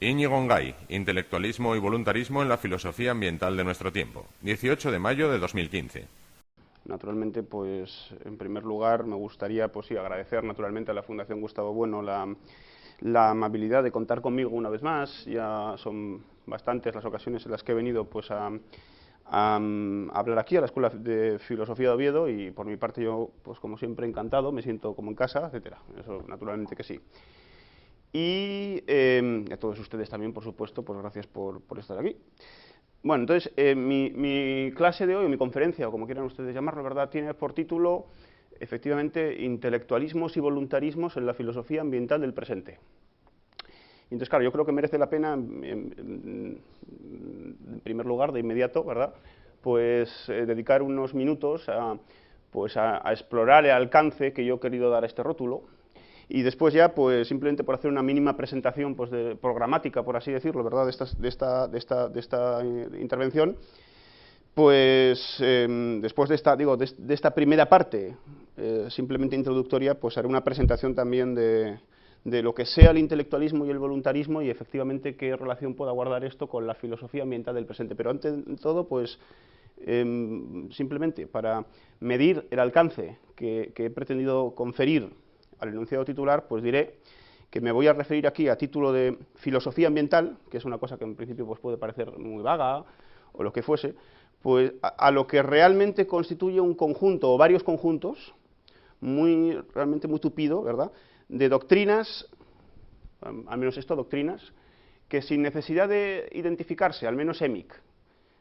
Íñigo Ngay, intelectualismo y voluntarismo en la filosofía ambiental de nuestro tiempo, 18 de mayo de 2015. Naturalmente, pues, en primer lugar, me gustaría, pues sí, agradecer naturalmente a la Fundación Gustavo Bueno la amabilidad de contar conmigo una vez más. Ya son bastantes las ocasiones en las que he venido, pues, a hablar aquí a la Escuela de Filosofía de Oviedo, y por mi parte yo, pues como siempre, encantado, me siento como en casa, etcétera. Eso naturalmente que sí. Y a todos ustedes también, por supuesto, pues gracias por estar aquí. Bueno, entonces, mi clase de hoy, o mi conferencia, o como quieran ustedes llamarlo, ¿verdad?, tiene por título, efectivamente, Intelectualismos y voluntarismos en la filosofía ambiental del presente. Y entonces, claro, yo creo que merece la pena, en primer lugar, de inmediato, ¿verdad?, pues dedicar unos minutos a explorar el alcance que yo he querido dar a este rótulo. Y después ya, pues simplemente por hacer una mínima presentación, pues programática, por así decirlo, ¿verdad?, de esta intervención, pues después de esta primera parte, simplemente introductoria, pues haré una presentación también de lo que sea el intelectualismo y el voluntarismo, y efectivamente qué relación pueda guardar esto con la filosofía ambiental del presente. Pero antes de todo, pues simplemente para medir el alcance que he pretendido conferir al enunciado titular, pues diré que me voy a referir aquí a título de filosofía ambiental, que es una cosa que en principio pues puede parecer muy vaga o lo que fuese, pues a lo que realmente constituye un conjunto o varios conjuntos realmente muy tupido, ¿verdad?, de doctrinas, al menos esto, doctrinas, que sin necesidad de identificarse, al menos EMIC,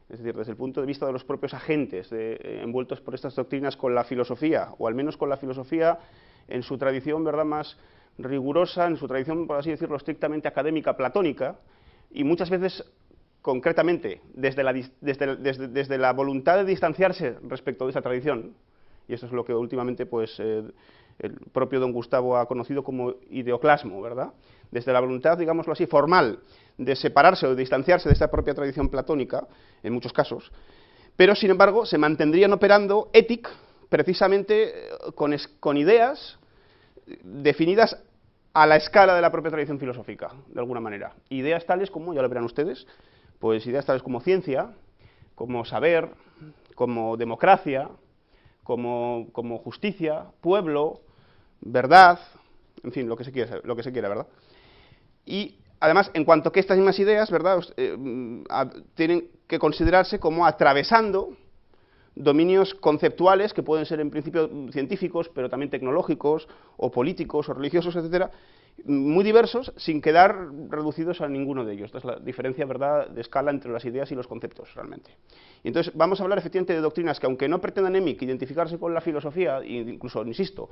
es decir, desde el punto de vista de los propios agentes envueltos por estas doctrinas con la filosofía, o al menos con la filosofía en su tradición, ¿verdad?, más rigurosa, en su tradición, por así decirlo, estrictamente académica, platónica, y muchas veces, concretamente, desde la voluntad de distanciarse respecto de esa tradición, y eso es lo que últimamente, pues, el propio don Gustavo ha conocido como ideoclasmo, ¿verdad?, desde la voluntad, digámoslo así, formal, de separarse o de distanciarse de esta propia tradición platónica, en muchos casos, pero, sin embargo, se mantendrían operando ética, precisamente con ideas definidas a la escala de la propia tradición filosófica, de alguna manera. Ideas tales como, ya lo verán ustedes, pues ideas tales como ciencia, como saber, como democracia, como justicia, pueblo, verdad, en fin, lo que se quiera, ¿verdad? Y además, en cuanto que estas mismas ideas, ¿verdad?, tienen que considerarse como atravesando dominios conceptuales que pueden ser en principio científicos, pero también tecnológicos, o políticos, o religiosos, etcétera, muy diversos, sin quedar reducidos a ninguno de ellos. Esta es la diferencia, ¿verdad?, de escala entre las ideas y los conceptos, realmente. Y entonces vamos a hablar efectivamente de doctrinas que, aunque no pretendan identificarse con la filosofía, e incluso, insisto,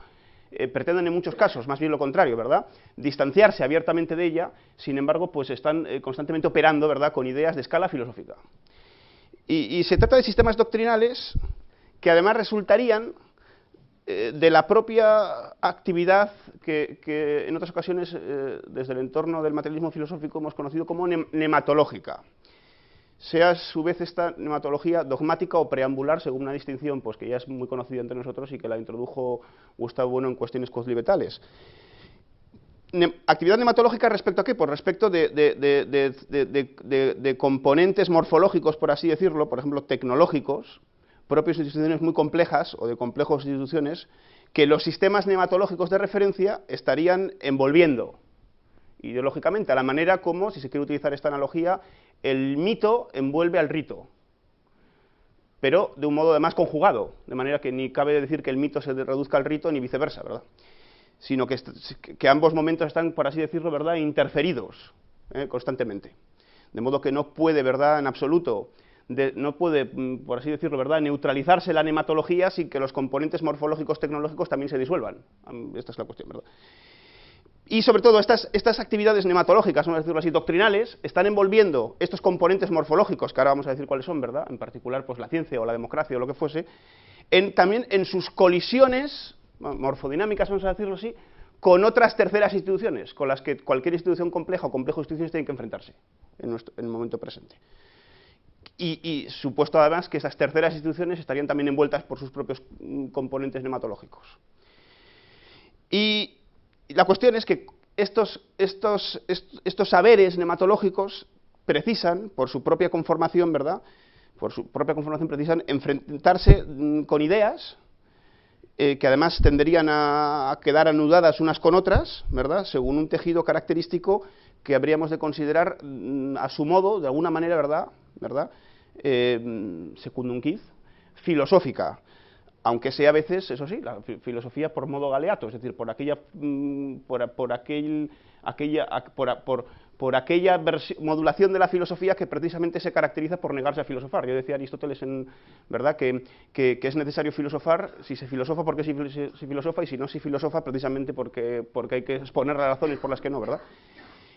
pretenden en muchos casos, más bien lo contrario, ¿verdad?, distanciarse abiertamente de ella, sin embargo, pues están constantemente operando, ¿verdad?, con ideas de escala filosófica. Y se trata de sistemas doctrinales que además resultarían de la propia actividad que en otras ocasiones, desde el entorno del materialismo filosófico, hemos conocido como nematológica. Sea a su vez esta nematología dogmática o preambular, según una distinción pues que ya es muy conocida entre nosotros y que la introdujo Gustavo Bueno en Cuestiones coslivetales. Actividad nematológica respecto a qué? Pues respecto de componentes morfológicos, por así decirlo, por ejemplo, tecnológicos, propios de instituciones muy complejas o de complejos instituciones, que los sistemas nematológicos de referencia estarían envolviendo ideológicamente, a la manera como, si se quiere utilizar esta analogía, el mito envuelve al rito, pero de un modo además conjugado, de manera que ni cabe decir que el mito se reduzca al rito ni viceversa, ¿verdad?, sino que ambos momentos están, por así decirlo, ¿verdad?, interferidos constantemente. De modo que no puede, ¿verdad?, en absoluto, no puede, por así decirlo, ¿verdad?, neutralizarse la nematología sin que los componentes morfológicos tecnológicos también se disuelvan. Esta es la cuestión, ¿verdad? Y sobre todo estas actividades nematológicas, vamos a decirlo así, doctrinales, están envolviendo estos componentes morfológicos, que ahora vamos a decir cuáles son, ¿verdad?, en particular pues la ciencia o la democracia o lo que fuese, también en sus colisiones morfodinámicas, vamos a decirlo así, con otras terceras instituciones, con las que cualquier institución compleja o complejo de instituciones tienen que enfrentarse en el momento presente. Y supuesto además que esas terceras instituciones estarían también envueltas por sus propios componentes nematológicos. Y la cuestión es que estos saberes nematológicos precisan, por su propia conformación, ¿verdad?, por su propia conformación precisan enfrentarse con ideas que además tenderían a quedar anudadas unas con otras, ¿verdad?, según un tejido característico que habríamos de considerar a su modo, de alguna manera, ¿verdad?, secundum quid, filosófica, aunque sea a veces, eso sí, la filosofía por modo galeato, es decir, por aquella modulación de la filosofía que precisamente se caracteriza por negarse a filosofar. Yo decía Aristóteles, ¿verdad?, que es necesario filosofar, si se filosofa porque se filosofa, y si no se filosofa precisamente porque hay que exponer las razones por las que no, ¿verdad?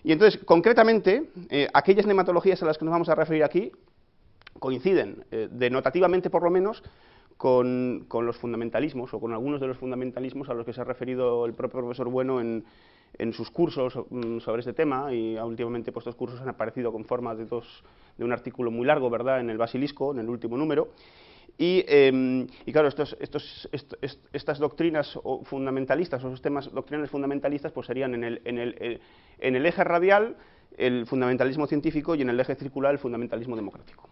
Y entonces, concretamente, aquellas nematologías a las que nos vamos a referir aquí coinciden, denotativamente por lo menos, con los fundamentalismos, o con algunos de los fundamentalismos a los que se ha referido el propio profesor Bueno en sus cursos sobre este tema, y últimamente pues, estos cursos han aparecido con forma de un artículo muy largo, ¿verdad?, en el Basilisco, en el último número. Y claro, estas doctrinas fundamentalistas, o esos temas doctrinales fundamentalistas, pues serían en el eje radial el fundamentalismo científico y en el eje circular el fundamentalismo democrático.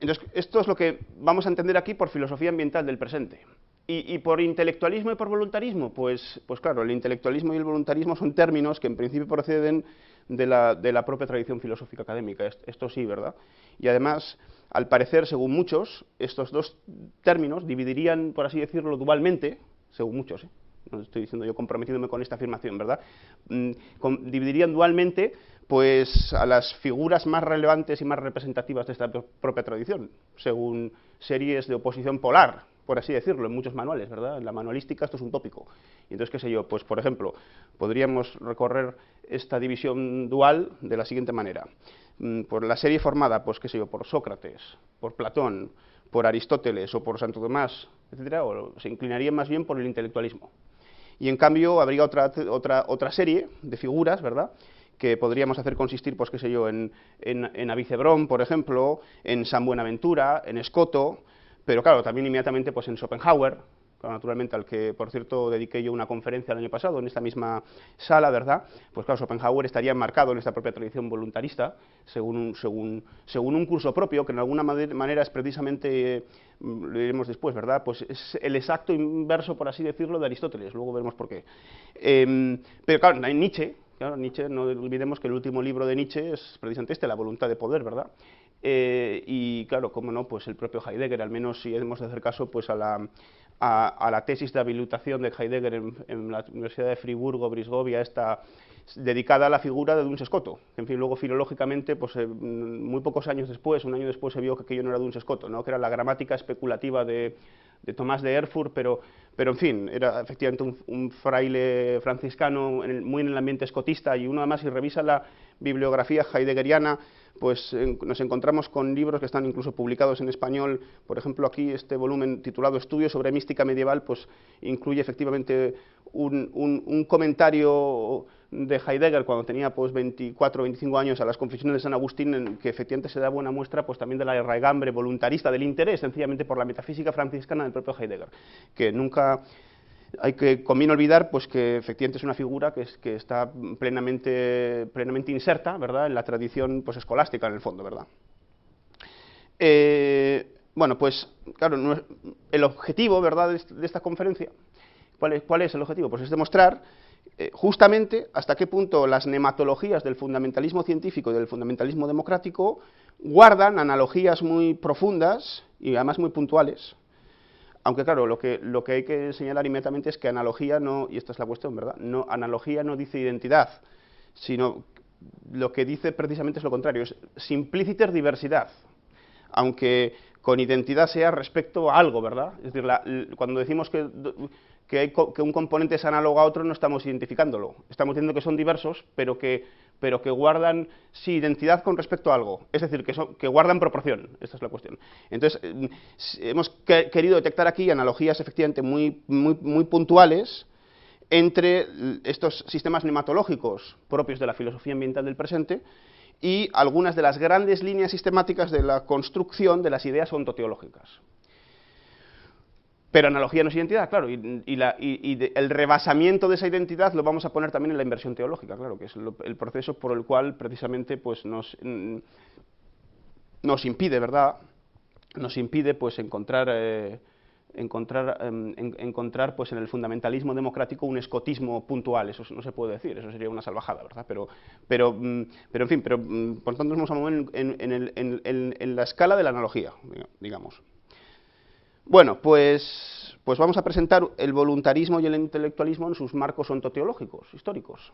Entonces, esto es lo que vamos a entender aquí por filosofía ambiental del presente. Y por intelectualismo y por voluntarismo, pues claro, el intelectualismo y el voluntarismo son términos que en principio proceden de la propia tradición filosófica académica, esto sí, ¿verdad? Y además, al parecer, según muchos, estos dos términos dividirían, por así decirlo, dualmente, según muchos, no estoy diciendo yo comprometiéndome con esta afirmación, ¿verdad?, dividirían dualmente pues a las figuras más relevantes y más representativas de esta propia tradición, según series de oposición polar, por así decirlo, en muchos manuales, ¿verdad? En la manualística esto es un tópico. Y entonces, qué sé yo, pues por ejemplo, podríamos recorrer esta división dual de la siguiente manera. Por la serie formada, pues qué sé yo, por Sócrates, por Platón, por Aristóteles o por Santo Tomás, etcétera, o se inclinaría más bien por el intelectualismo. Y en cambio habría otra serie de figuras, ¿verdad?, que podríamos hacer consistir, pues qué sé yo, en Avicebrón, por ejemplo, en San Buenaventura, en Escoto, pero claro, también inmediatamente pues en Schopenhauer, claro, naturalmente, al que, por cierto, dediqué yo una conferencia el año pasado en esta misma sala, ¿verdad? Pues claro, Schopenhauer estaría enmarcado en esta propia tradición voluntarista, según un curso propio, que en alguna manera es precisamente, lo diremos después, ¿verdad?, pues es el exacto inverso, por así decirlo, de Aristóteles, luego veremos por qué. Pero claro, en Nietzsche, no olvidemos que el último libro de Nietzsche es precisamente La voluntad de poder, ¿verdad? Y claro, cómo no, pues el propio Heidegger, al menos si hemos de hacer caso pues a la tesis de habilitación de Heidegger en la Universidad de Friburgo, Brisgovia, esta dedicada a la figura de Duns Scoto. En fin, luego filológicamente, pues muy pocos años después, un año después, se vio que aquello no era Duns Scoto, ¿no?, que era la gramática especulativa de Tomás de Erfurt, pero en fin, era efectivamente un fraile franciscano muy en el ambiente escotista, y uno además, si revisa la bibliografía heideggeriana, pues nos encontramos con libros que están incluso publicados en español. Por ejemplo, aquí este volumen titulado Estudios sobre mística medieval, pues incluye efectivamente un comentario de Heidegger cuando tenía pues 24 o 25 años a las Confesiones de San Agustín, en que efectivamente se da buena muestra pues también de la raigambre voluntarista, del interés sencillamente por la metafísica franciscana del propio Heidegger, que nunca conviene olvidar pues que efectivamente es una figura que está plenamente inserta, ¿verdad?, en la tradición pues escolástica en el fondo, ¿verdad? Bueno, pues claro, el objetivo, ¿verdad?, de esta conferencia, ¿cuál es el objetivo? Pues es demostrar justamente hasta qué punto las nematologías del fundamentalismo científico y del fundamentalismo democrático guardan analogías muy profundas y además muy puntuales. Aunque claro, lo que hay que señalar inmediatamente es que analogía no, y esta es la cuestión, ¿verdad?, analogía no dice identidad, sino lo que dice precisamente es lo contrario, es simpliciter diversidad, aunque con identidad sea respecto a algo, ¿verdad? Es decir, cuando decimos que un componente es análogo a otro, no estamos identificándolo, estamos diciendo que son diversos, pero que guardan sí identidad con respecto a algo, es decir, que guardan proporción, esta es la cuestión. Entonces, hemos querido detectar aquí analogías efectivamente muy puntuales entre estos sistemas nematológicos propios de la filosofía ambiental del presente y algunas de las grandes líneas sistemáticas de la construcción de las ideas ontoteológicas. Pero analogía no es identidad, claro, el rebasamiento de esa identidad lo vamos a poner también en la inversión teológica, claro, que es el proceso por el cual precisamente pues nos impide, ¿verdad?, nos impide pues encontrar pues en el fundamentalismo democrático un escotismo puntual. Eso no se puede decir, eso sería una salvajada, ¿verdad? Pero en fin, por tanto nos vamos a mover en la escala de la analogía, digamos. Bueno, pues vamos a presentar el voluntarismo y el intelectualismo en sus marcos ontoteológicos, históricos,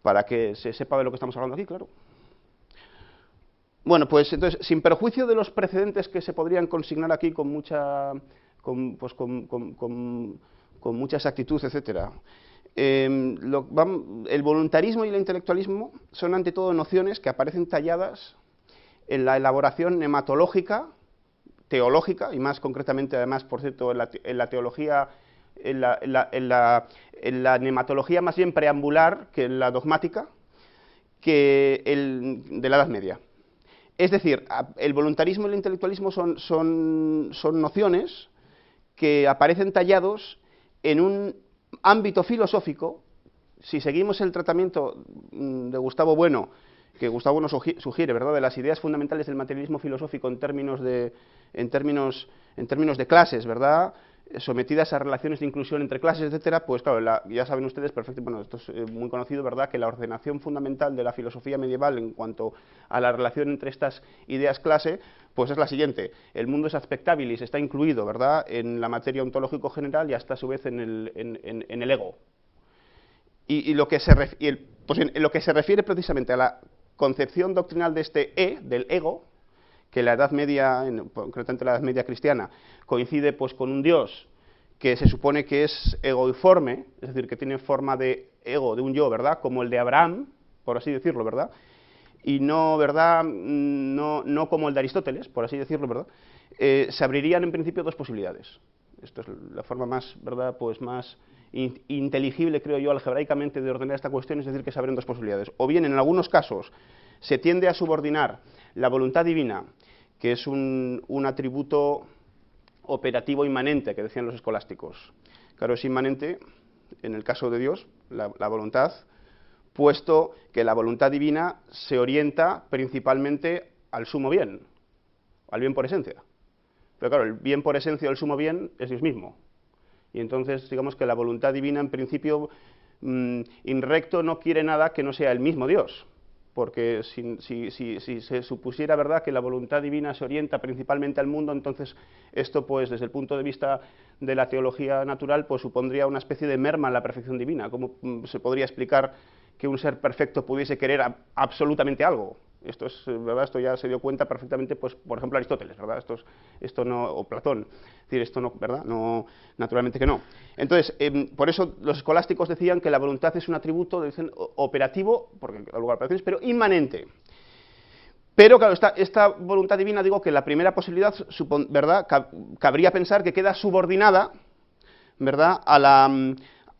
para que se sepa de lo que estamos hablando aquí, claro. Bueno, pues entonces, sin perjuicio de los precedentes que se podrían consignar aquí con mucha exactitud, etcétera, el voluntarismo y el intelectualismo son ante todo nociones que aparecen talladas en la elaboración nematológica, teológica, y más concretamente, además, por cierto, en la teología, en la nematología más bien preambular que en la dogmática, de la Edad Media. Es decir, el voluntarismo y el intelectualismo son nociones que aparecen tallados en un ámbito filosófico. Si seguimos el tratamiento de Gustavo Bueno, que Gustavo Bueno sugiere, ¿verdad?, de las ideas fundamentales del materialismo filosófico en términos de clases, ¿verdad?, sometidas a relaciones de inclusión entre clases, etcétera, pues claro, ya saben ustedes perfectamente, bueno, esto es muy conocido, ¿verdad?, que la ordenación fundamental de la filosofía medieval en cuanto a la relación entre estas ideas clase, pues es la siguiente: el mundo es aspectabilis, está incluido, ¿verdad?, en la materia ontológico general y hasta a su vez en el ego. Y lo que en lo que se refiere precisamente a la concepción doctrinal de este del ego, que la Edad Media, concretamente la Edad Media cristiana, coincide pues con un Dios que se supone que es egoiforme, es decir, que tiene forma de ego, de un yo, ¿verdad?, como el de Abraham, por así decirlo, ¿verdad?, y no, ¿verdad?, no como el de Aristóteles, por así decirlo, ¿verdad?, se abrirían en principio dos posibilidades. Esto es la forma más, ¿verdad?, pues más inteligible, creo yo, algebraicamente de ordenar esta cuestión, es decir, que se abren dos posibilidades. O bien, en algunos casos, se tiende a subordinar la voluntad divina, que es un atributo operativo inmanente, que decían los escolásticos. Claro, es inmanente, en el caso de Dios, la voluntad, puesto que la voluntad divina se orienta principalmente al sumo bien, al bien por esencia. Pero claro, el bien por esencia, el sumo bien, es Dios mismo. Y entonces, digamos que la voluntad divina, en principio, in recto, no quiere nada que no sea el mismo Dios. Porque si se supusiera, ¿verdad?, que la voluntad divina se orienta principalmente al mundo, entonces esto, pues, desde el punto de vista de la teología natural, pues supondría una especie de merma en la perfección divina. ¿Cómo se podría explicar que un ser perfecto pudiese querer absolutamente algo? Esto es, ¿verdad?, esto ya se dio cuenta perfectamente, pues, por ejemplo, Aristóteles, ¿verdad?, esto no, o Platón, es decir, esto no, ¿verdad?, no, naturalmente que no. Entonces, por eso los escolásticos decían que la voluntad es un atributo, dicen, operativo, porque da lugar a operaciones, pero inmanente. Pero, claro, esta voluntad divina, digo que la primera posibilidad, ¿verdad?, cabría pensar que queda subordinada, ¿verdad?, a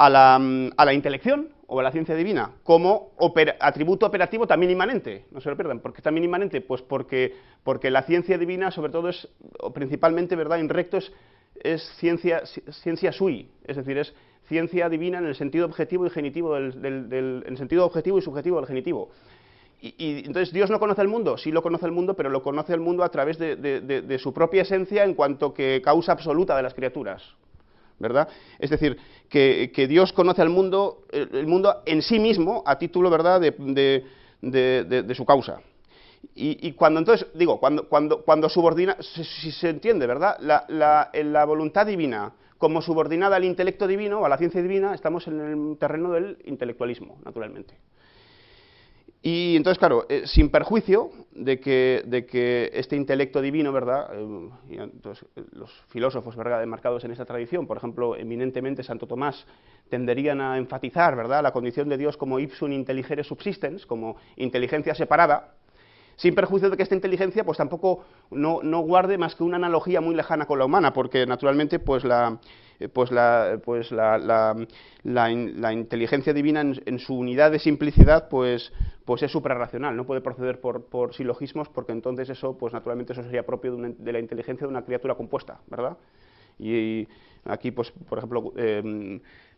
la intelección o a la ciencia divina, como atributo operativo también inmanente. No se lo pierdan. ¿Por qué también inmanente? Pues porque la ciencia divina, sobre todo, es, o principalmente, ¿verdad?, in recto, es ciencia sui, es decir, es ciencia divina en el sentido objetivo y genitivo, en el sentido objetivo y subjetivo del genitivo. Y entonces, ¿Dios no conoce el mundo? Sí lo conoce el mundo, pero lo conoce el mundo a través de su propia esencia en cuanto que causa absoluta de las criaturas, ¿verdad? Es decir, que Dios conoce al mundo, el mundo en sí mismo, a título, ¿verdad?, de su causa. Y cuando entonces, digo, cuando subordina, si se entiende, ¿verdad?, la voluntad divina como subordinada al intelecto divino, a la ciencia divina, estamos en el terreno del intelectualismo, naturalmente. Y entonces, claro, sin perjuicio de que este intelecto divino, ¿verdad?, y entonces, los filósofos, ¿verdad?, enmarcados en esta tradición, por ejemplo, eminentemente Santo Tomás, tenderían a enfatizar, ¿verdad?, la condición de Dios como ipsum intelligere subsistens, como inteligencia separada, sin perjuicio de que esta inteligencia pues tampoco no guarde más que una analogía muy lejana con la humana, porque naturalmente pues la inteligencia divina en su unidad de simplicidad pues es suprarracional, no puede proceder por silogismos, porque entonces eso pues naturalmente eso sería propio de la inteligencia de una criatura compuesta, ¿verdad? Y aquí, pues, por ejemplo,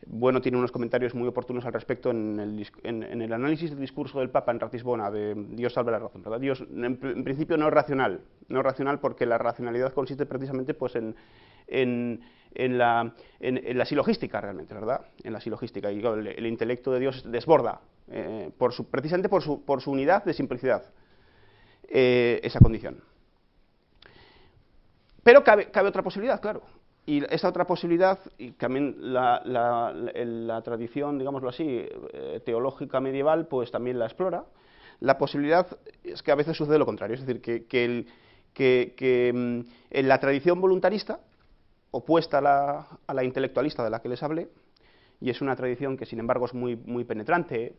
Bueno tiene unos comentarios muy oportunos al respecto en el análisis del discurso del Papa en Ratisbona, de Dios salve la razón, ¿verdad? Dios, en principio, no es racional porque la racionalidad consiste precisamente pues, en la silogística, realmente, ¿verdad? En la silogística, y el intelecto de Dios desborda, precisamente por su unidad de simplicidad, esa condición. Pero cabe otra posibilidad, claro. Y esta otra posibilidad, y también la tradición, digámoslo así, teológica medieval, pues también la explora. La posibilidad es que a veces sucede lo contrario, es decir, que en la tradición voluntarista, opuesta a la intelectualista de la que les hablé, y es una tradición que sin embargo es muy penetrante,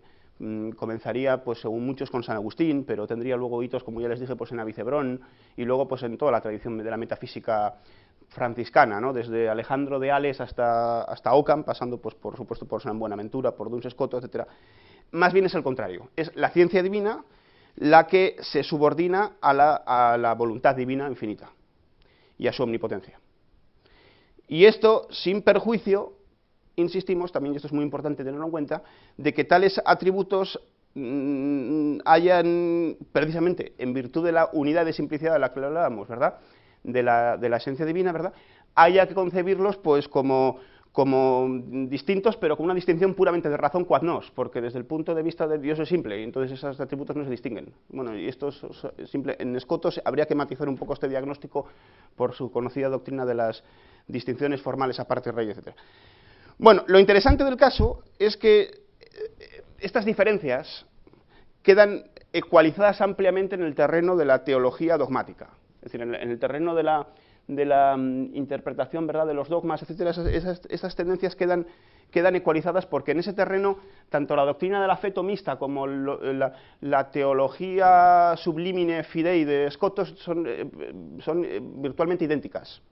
comenzaría, pues según muchos, con San Agustín, pero tendría luego hitos, como ya les dije, pues en Avicebrón, y luego pues en toda la tradición de la metafísica franciscana, ¿no? Desde Alejandro de Ales hasta Ockham, pasando pues por supuesto por San Buenaventura, por Duns Scoto, etc. Más bien es el contrario, es la ciencia divina la que se subordina a la voluntad divina infinita y a su omnipotencia. Y esto sin perjuicio, insistimos, también, y esto es muy importante tenerlo en cuenta, de que tales atributos hayan, precisamente en virtud de la unidad de simplicidad de la que hablábamos, ¿verdad?, de la esencia divina, ¿verdad?, haya que concebirlos pues como distintos, pero con una distinción puramente de razón quod nos, porque desde el punto de vista de Dios es simple, y entonces esos atributos no se distinguen. Bueno, y esto es simple. En Scoto habría que matizar un poco este diagnóstico por su conocida doctrina de las distinciones formales aparte rey, etc. Bueno, lo interesante del caso es que estas diferencias quedan ecualizadas ampliamente en el terreno de la teología dogmática, es decir, en el terreno de la interpretación, ¿verdad?, de los dogmas, etcétera. Esas tendencias quedan ecualizadas porque en ese terreno tanto la doctrina de la fe tomista como la teología sublimine fidei de Scoto son virtualmente idénticas.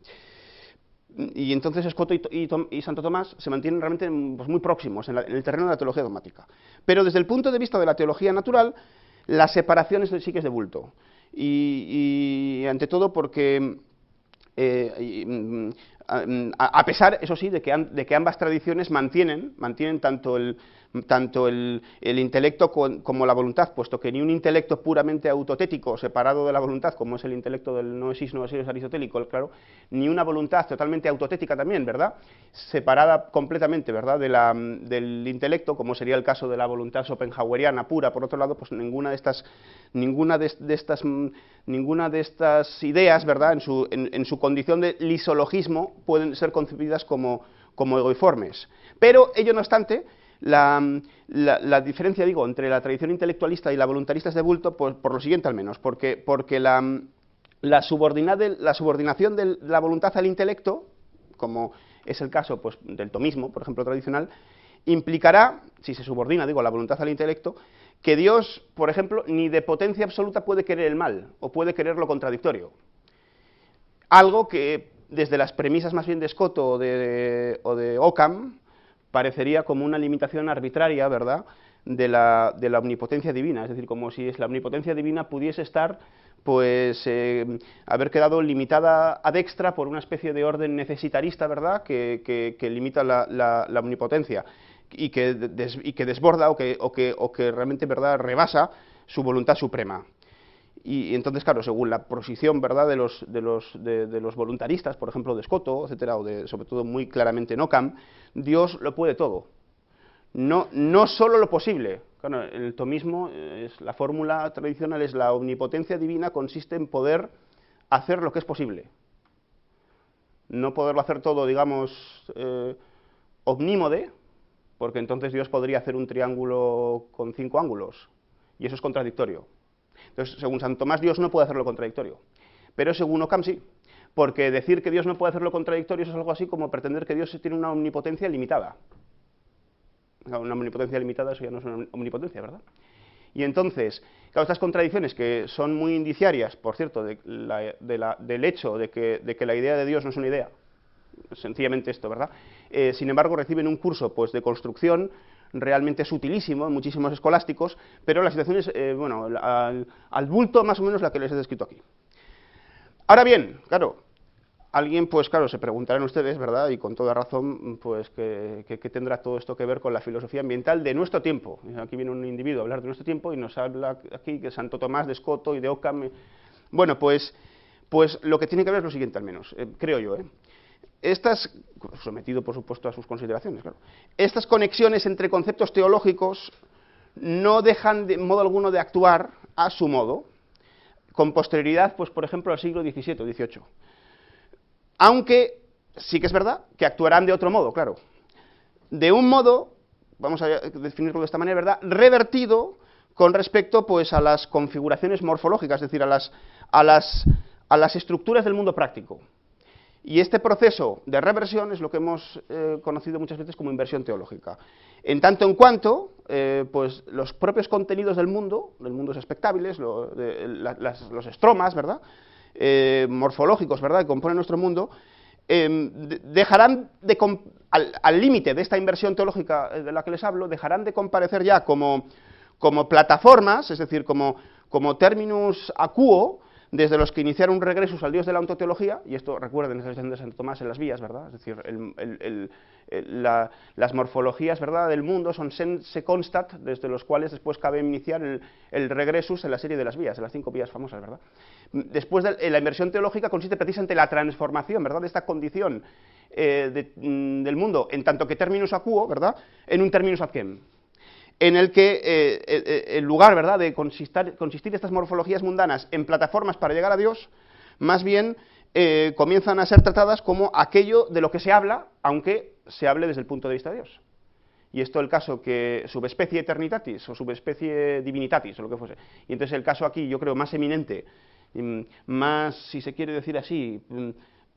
Y entonces Scoto y Santo Tomás se mantienen realmente pues, muy próximos en el terreno de la teología dogmática. Pero desde el punto de vista de la teología natural, la separación sí que es de bulto. Y ante todo porque, a pesar, eso sí, de que ambas tradiciones mantienen tanto el intelecto como la voluntad, puesto que ni un intelecto puramente autotético, separado de la voluntad, como es el intelecto del noesis aristotélico, claro, ni una voluntad totalmente autotética también, ¿verdad?, separada completamente, ¿verdad?, del intelecto, como sería el caso de la voluntad schopenhaueriana pura, por otro lado, pues ninguna de estas ideas, ¿verdad?, en su condición de lisologismo, pueden ser concebidas como egoiformes. Pero, ello no obstante, la diferencia, digo, entre la tradición intelectualista y la voluntarista es de bulto por lo siguiente, al menos, porque la subordinación de la voluntad al intelecto, como es el caso pues, del tomismo, por ejemplo, tradicional, implicará, si se subordina, digo, la voluntad al intelecto, que Dios, por ejemplo, ni de potencia absoluta puede querer el mal, o puede querer lo contradictorio. Algo que, desde las premisas más bien de Scoto o de Ockham, parecería como una limitación arbitraria, ¿verdad?, de la omnipotencia divina, es decir, como si la omnipotencia divina pudiese estar, pues, haber quedado limitada ad extra por una especie de orden necesitarista, ¿verdad?, que limita la omnipotencia y que desborda o que realmente, ¿verdad?, rebasa su voluntad suprema. Y entonces, claro, según la posición, ¿verdad?, de los voluntaristas, por ejemplo, de Scoto, etcétera, o sobre todo muy claramente en Ockham, Dios lo puede todo. No solo lo posible. Claro, el tomismo, la fórmula tradicional es la omnipotencia divina consiste en poder hacer lo que es posible. No poderlo hacer todo, digamos, omnímode, porque entonces Dios podría hacer un triángulo con 5 ángulos, y eso es contradictorio. Entonces, según San Tomás, Dios no puede hacer lo contradictorio, pero según Ockham sí, porque decir que Dios no puede hacer lo contradictorio es algo así como pretender que Dios tiene una omnipotencia limitada. Una omnipotencia limitada, eso ya no es una omnipotencia, ¿verdad? Y entonces, claro, estas contradicciones que son muy indiciarias, por cierto, del hecho de que la idea de Dios no es una idea, sencillamente esto, ¿verdad? Sin embargo, reciben un curso pues, de construcción realmente sutilísimo en muchísimos escolásticos, pero la situación es, bueno, al bulto más o menos la que les he descrito aquí. Ahora bien, claro, Alguien, pues claro, se preguntarán ustedes, ¿verdad? Y con toda razón, pues ¿qué tendrá todo esto que ver con la filosofía ambiental de nuestro tiempo? Aquí viene un individuo a hablar de nuestro tiempo y nos habla aquí que Santo Tomás de Escoto y de Occam. Bueno, pues lo que tiene que ver es lo siguiente, al menos, creo yo, Estas, sometido por supuesto a sus consideraciones, claro. Estas conexiones entre conceptos teológicos no dejan de modo alguno de actuar a su modo, con posterioridad, pues por ejemplo, al siglo XVII o XVIII. Aunque sí que es verdad que actuarán de otro modo, claro. De un modo, vamos a definirlo de esta manera, ¿verdad?, revertido con respecto pues a las configuraciones morfológicas, es decir, a las estructuras del mundo práctico. Y este proceso de reversión es lo que hemos conocido muchas veces como inversión teológica. En tanto en cuanto, pues los propios contenidos del mundo expectables, los estromas, ¿verdad?, morfológicos, ¿verdad?, que componen nuestro mundo, dejarán al límite de esta inversión teológica de la que les hablo, dejarán de comparecer ya como plataformas, es decir, como terminus acuo, desde los que iniciaron un regresus al Dios de la ontoteología, y esto recuerden, es el de Santo Tomás en las vías, ¿verdad? Es decir, las morfologías, ¿verdad?, del mundo son sense constat, desde los cuales después cabe iniciar el regresus en la serie de las vías, en las 5 vías famosas, ¿verdad? Después la inversión teológica consiste precisamente en la transformación, ¿verdad?, de esta condición del mundo, en tanto que terminus acuo, ¿verdad?, en un terminus adquem, en el que en lugar, ¿verdad?, de consistir estas morfologías mundanas en plataformas para llegar a Dios, más bien comienzan a ser tratadas como aquello de lo que se habla, aunque se hable desde el punto de vista de Dios. Y esto el caso que subespecie eternitatis o subespecie divinitatis o lo que fuese. Y entonces el caso aquí, yo creo, más eminente, más, si se quiere decir así,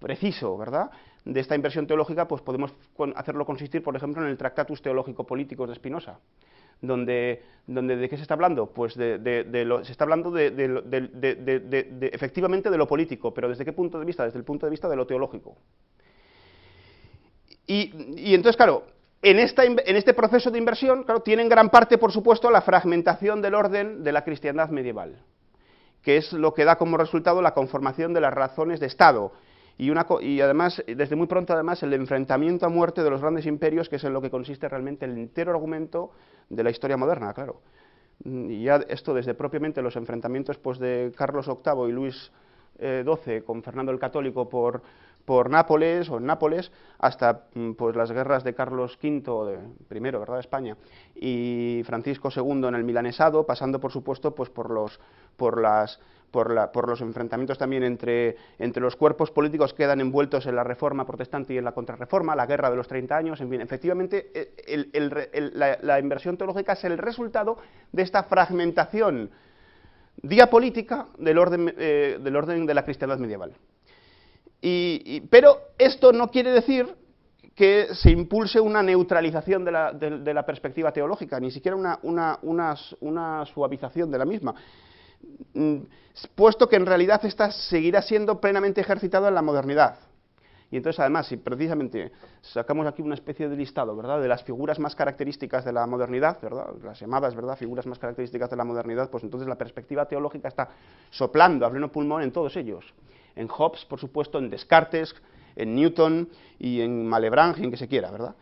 preciso, ¿verdad?, de esta inversión teológica, pues podemos hacerlo consistir, por ejemplo, en el Tractatus Teológico-Políticos de Spinoza, donde ¿de qué se está hablando? Pues se está hablando efectivamente de lo político, pero ¿desde qué punto de vista? Desde el punto de vista de lo teológico. Y entonces, claro, en este proceso de inversión, claro, tiene en gran parte, por supuesto, la fragmentación del orden de la cristiandad medieval, que es lo que da como resultado la conformación de las razones de Estado, y además, desde muy pronto, además, el enfrentamiento a muerte de los grandes imperios, que es en lo que consiste realmente el entero argumento de la historia moderna, claro. Y ya esto desde propiamente los enfrentamientos pues, de Carlos VIII y Luis XII con Fernando el Católico por Nápoles o en Nápoles, hasta pues las guerras de Carlos V, primero, ¿verdad?, de España, y Francisco II en el milanesado, pasando por supuesto pues por los enfrentamientos también entre los cuerpos políticos que quedan envueltos en la Reforma protestante y en la Contrarreforma, la Guerra de los 30 años, en fin, efectivamente la inversión teológica es el resultado de esta fragmentación diapolítica del orden de la cristiandad medieval. Pero esto no quiere decir que se impulse una neutralización de la perspectiva teológica, ni siquiera una suavización de la misma, puesto que en realidad esta seguirá siendo plenamente ejercitada en la modernidad. Y entonces, además, si precisamente sacamos aquí una especie de listado, ¿verdad?, de las figuras más características de la modernidad, ¿verdad?, las llamadas, ¿verdad?, figuras más características de la modernidad, pues entonces la perspectiva teológica está soplando a pleno pulmón en todos ellos. En Hobbes, por supuesto, en Descartes, en Newton y en Malebranche, y en que se quiera, ¿verdad?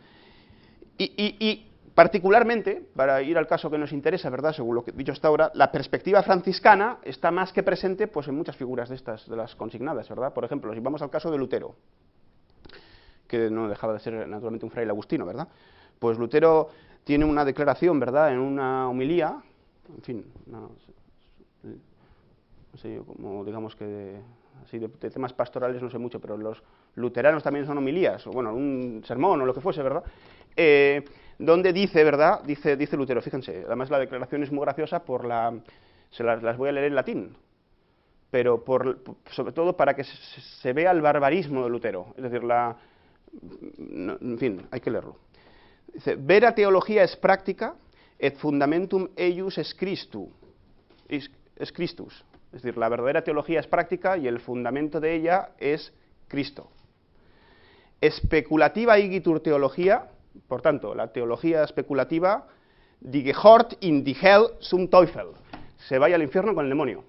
Y particularmente, para ir al caso que nos interesa, ¿verdad?, según lo que he dicho hasta ahora, la perspectiva franciscana está más que presente pues, en muchas figuras de las consignadas, ¿verdad? Por ejemplo, si vamos al caso de Lutero, que no dejaba de ser naturalmente un fraile agustino, ¿verdad? Pues Lutero tiene una declaración, ¿verdad?, en una homilía, en fin, no sé yo, como digamos que así de temas pastorales no sé mucho, pero los luteranos también son homilías, o bueno, un sermón o lo que fuese, ¿verdad?, donde dice, ¿verdad?, dice Lutero, fíjense, además la declaración es muy graciosa las voy a leer en latín, pero sobre todo para que se vea el barbarismo de Lutero, es decir, en fin, hay que leerlo. Dice, vera teología es práctica, et fundamentum eius es Christus. Es decir, la verdadera teología es práctica y el fundamento de ella es Cristo. Especulativa igitur teología, por tanto, la teología especulativa, die gehört in die Hell zum Teufel, se vaya al infierno con el demonio.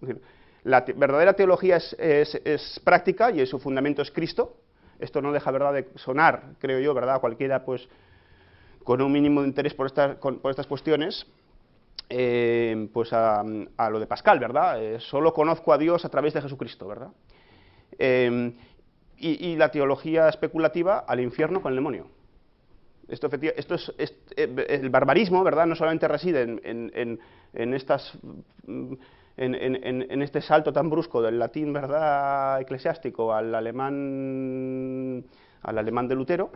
Es decir, La verdadera teología es práctica y su fundamento es Cristo. Esto no deja, ¿verdad?, de sonar, creo yo, ¿verdad?, a cualquiera pues, con un mínimo de interés por estas cuestiones, pues a lo de Pascal, ¿verdad? Solo conozco a Dios a través de Jesucristo, ¿verdad? Y la teología especulativa al infierno con el demonio. Esto es el barbarismo, ¿verdad? No solamente reside en este salto tan brusco del latín, ¿verdad?, eclesiástico al alemán de Lutero,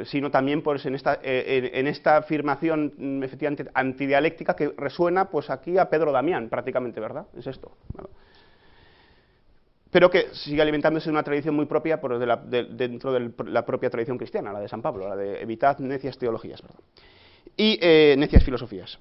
sino también pues, en esta afirmación efectivamente antidialéctica que resuena pues aquí a Pedro Damián prácticamente, ¿verdad? Es esto, ¿verdad? Pero que sigue alimentándose de una tradición muy propia dentro de la propia tradición cristiana, la de San Pablo, la de evitad necias teologías, ¿verdad? Y necias filosofías.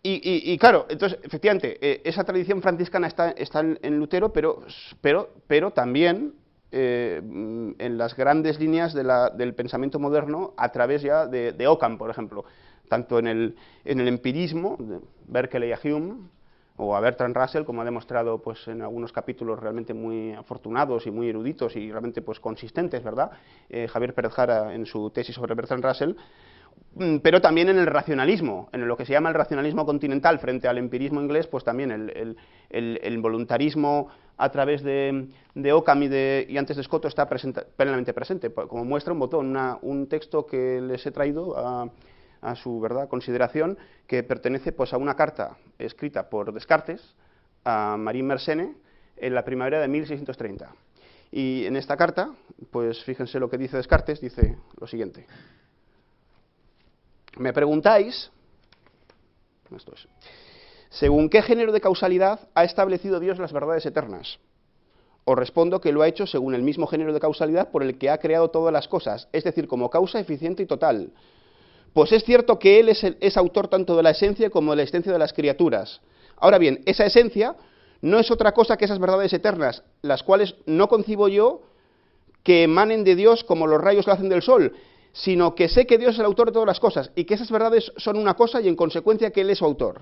Y claro, entonces, efectivamente, esa tradición franciscana está en Lutero, pero también en las grandes líneas del pensamiento moderno a través ya de Occam, por ejemplo, tanto en el empirismo, de Berkeley a Hume, o a Bertrand Russell, como ha demostrado pues, en algunos capítulos realmente muy afortunados y muy eruditos y realmente pues, consistentes, ¿verdad? Javier Pérez Jara en su tesis sobre Bertrand Russell, pero también en el racionalismo, en lo que se llama el racionalismo continental frente al empirismo inglés, pues también el voluntarismo a través de Occam y antes de Scotto está plenamente presente, como muestra un botón, un texto que les he traído a su consideración, que pertenece pues, a una carta escrita por Descartes a Marie Mersenne en la primavera de 1630. Y en esta carta, pues fíjense lo que dice Descartes, dice lo siguiente. Me preguntáis, esto es, ¿según qué género de causalidad ha establecido Dios las verdades eternas? Os respondo que lo ha hecho según el mismo género de causalidad por el que ha creado todas las cosas, es decir, como causa eficiente y total. Pues es cierto que Él es autor tanto de la esencia como de la existencia de las criaturas. Ahora bien, esa esencia no es otra cosa que esas verdades eternas, las cuales no concibo yo que emanen de Dios como los rayos lo hacen del sol, sino que sé que Dios es el autor de todas las cosas, y que esas verdades son una cosa y en consecuencia que Él es su autor.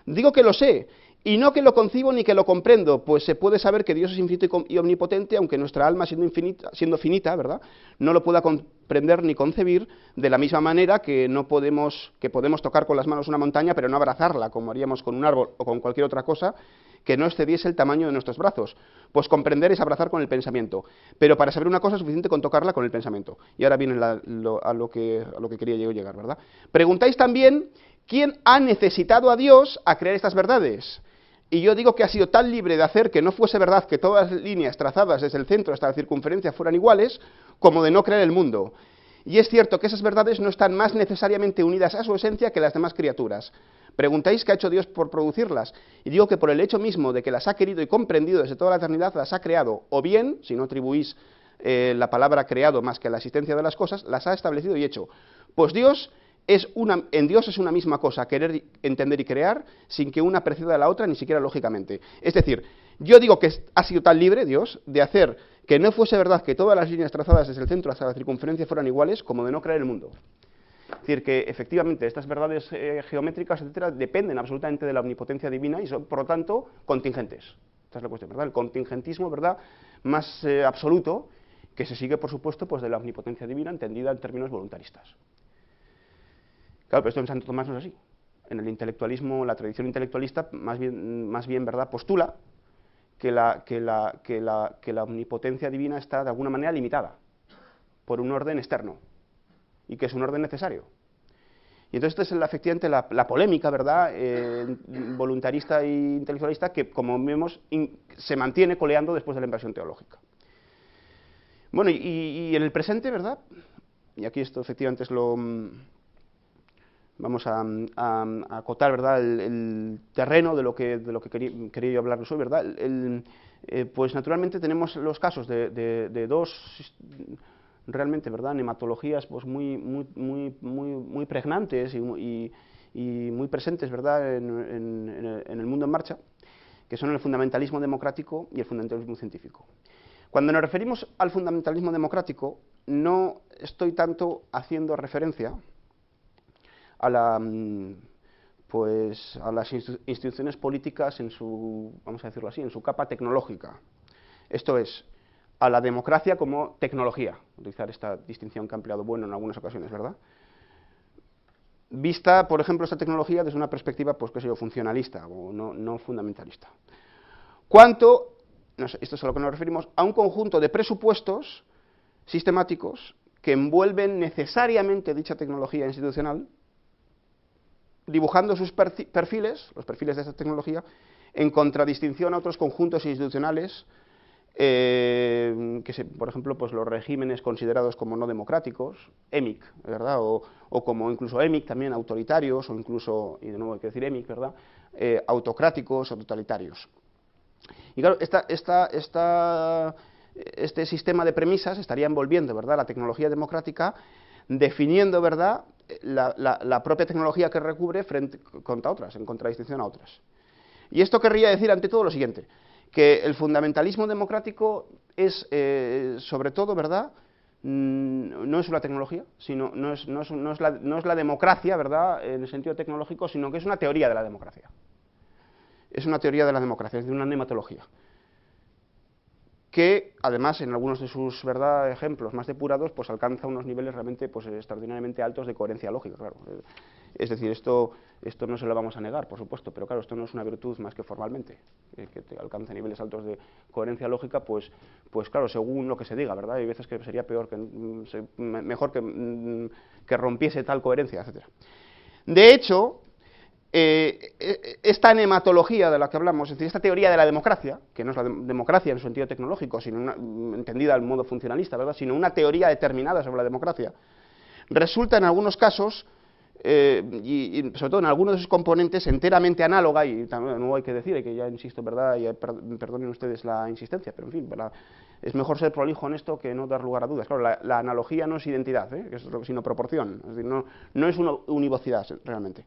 Digo que lo sé, y no que lo concibo ni que lo comprendo, pues se puede saber que Dios es infinito y omnipotente, aunque nuestra alma, siendo finita, ¿verdad?, no lo pueda comprender ni concebir, de la misma manera que podemos tocar con las manos una montaña, pero no abrazarla, como haríamos con un árbol o con cualquier otra cosa que no excediese el tamaño de nuestros brazos. Pues comprender es abrazar con el pensamiento, pero para saber una cosa es suficiente con tocarla con el pensamiento. Y ahora viene a lo que quería yo llegar, ¿verdad? Preguntáis también, ¿quién ha necesitado a Dios a crear estas verdades? Y yo digo que ha sido tan libre de hacer que no fuese verdad que todas las líneas trazadas desde el centro hasta la circunferencia fueran iguales, como de no crear el mundo. Y es cierto que esas verdades no están más necesariamente unidas a su esencia que las demás criaturas. Preguntáis qué ha hecho Dios por producirlas, y digo que por el hecho mismo de que las ha querido y comprendido desde toda la eternidad, las ha creado, o bien, si no atribuís la palabra creado más que a la existencia de las cosas, las ha establecido y hecho. Pues en Dios es una misma cosa querer, entender y crear, sin que una preceda a la otra, ni siquiera lógicamente. Es decir, yo digo que ha sido tan libre Dios de hacer que no fuese verdad que todas las líneas trazadas desde el centro hasta la circunferencia fueran iguales, como de no crear el mundo. Es decir, que efectivamente estas verdades geométricas, etcétera, dependen absolutamente de la omnipotencia divina y son, por lo tanto, contingentes. Esta es la cuestión, ¿verdad? El contingentismo, ¿verdad?, más absoluto, que se sigue, por supuesto, pues de la omnipotencia divina, entendida en términos voluntaristas. Claro, pero esto en Santo Tomás no es así. En el intelectualismo, la tradición intelectualista, más bien ¿verdad?, postula que la omnipotencia divina está de alguna manera limitada por un orden externo y que es un orden necesario. Y entonces esta es efectivamente la polémica, ¿verdad?, voluntarista e intelectualista que, como vemos, se mantiene coleando después de la invasión teológica. Bueno, y en el presente, ¿verdad?, y aquí esto efectivamente es lo... Vamos a acotar, ¿verdad?, el terreno de lo que quería yo hablarles hoy, ¿verdad? Pues naturalmente tenemos los casos de dos realmente, ¿verdad?, nematologías pues muy pregnantes y muy presentes, ¿verdad?, en el mundo en marcha, que son el fundamentalismo democrático y el fundamentalismo científico. Cuando nos referimos al fundamentalismo democrático, no estoy tanto haciendo referencia a la pues a las instituciones políticas en su, vamos a decirlo así, en su capa tecnológica. Esto es, a la democracia como tecnología, utilizar esta distinción que ha empleado Bueno en algunas ocasiones, ¿verdad? Vista, por ejemplo, esta tecnología desde una perspectiva, pues qué sé yo, funcionalista o no fundamentalista. Cuanto, no sé, esto es a lo que nos referimos, a un conjunto de presupuestos sistemáticos que envuelven necesariamente dicha tecnología institucional, dibujando sus perfiles, los perfiles de esta tecnología, en contradistinción a otros conjuntos institucionales por ejemplo, pues los regímenes considerados como no democráticos, EMIC, ¿verdad? O como incluso EMIC también autoritarios, o incluso, y de nuevo hay que decir EMIC, ¿verdad? Autocráticos o totalitarios. Y claro, este sistema de premisas estaría envolviendo, ¿verdad?, la tecnología democrática, definiendo, ¿verdad?, la propia tecnología que recubre contra otras, en contradistinción a otras. Y esto querría decir, ante todo, lo siguiente, que el fundamentalismo democrático es, sobre todo, ¿verdad?, no es una tecnología, sino no es la democracia, ¿verdad?, en el sentido tecnológico, sino que es una teoría de la democracia. Es una teoría de la democracia, es de una nematología, que además en algunos de sus, ¿verdad?, ejemplos más depurados, pues alcanza unos niveles realmente, pues, extraordinariamente altos de coherencia lógica, claro. Es decir, esto no se lo vamos a negar, por supuesto, pero claro, esto no es una virtud más que formalmente, que te alcance niveles altos de coherencia lógica, pues claro, según lo que se diga, ¿verdad? Hay veces que sería peor, mejor que rompiese tal coherencia, etc. De hecho, esta nematología de la que hablamos, es decir, esta teoría de la democracia, que no es la democracia en su sentido tecnológico, sino entendida al modo funcionalista, ¿verdad?, sino una teoría determinada sobre la democracia, resulta en algunos casos, y sobre todo en algunos de sus componentes, enteramente análoga, y también no hay que decir, que ya insisto, ¿verdad?, y perdonen ustedes la insistencia, pero en fin, ¿verdad?, es mejor ser prolijo en esto que no dar lugar a dudas. Claro, la analogía no es identidad, sino proporción, es decir, no es una univocidad realmente.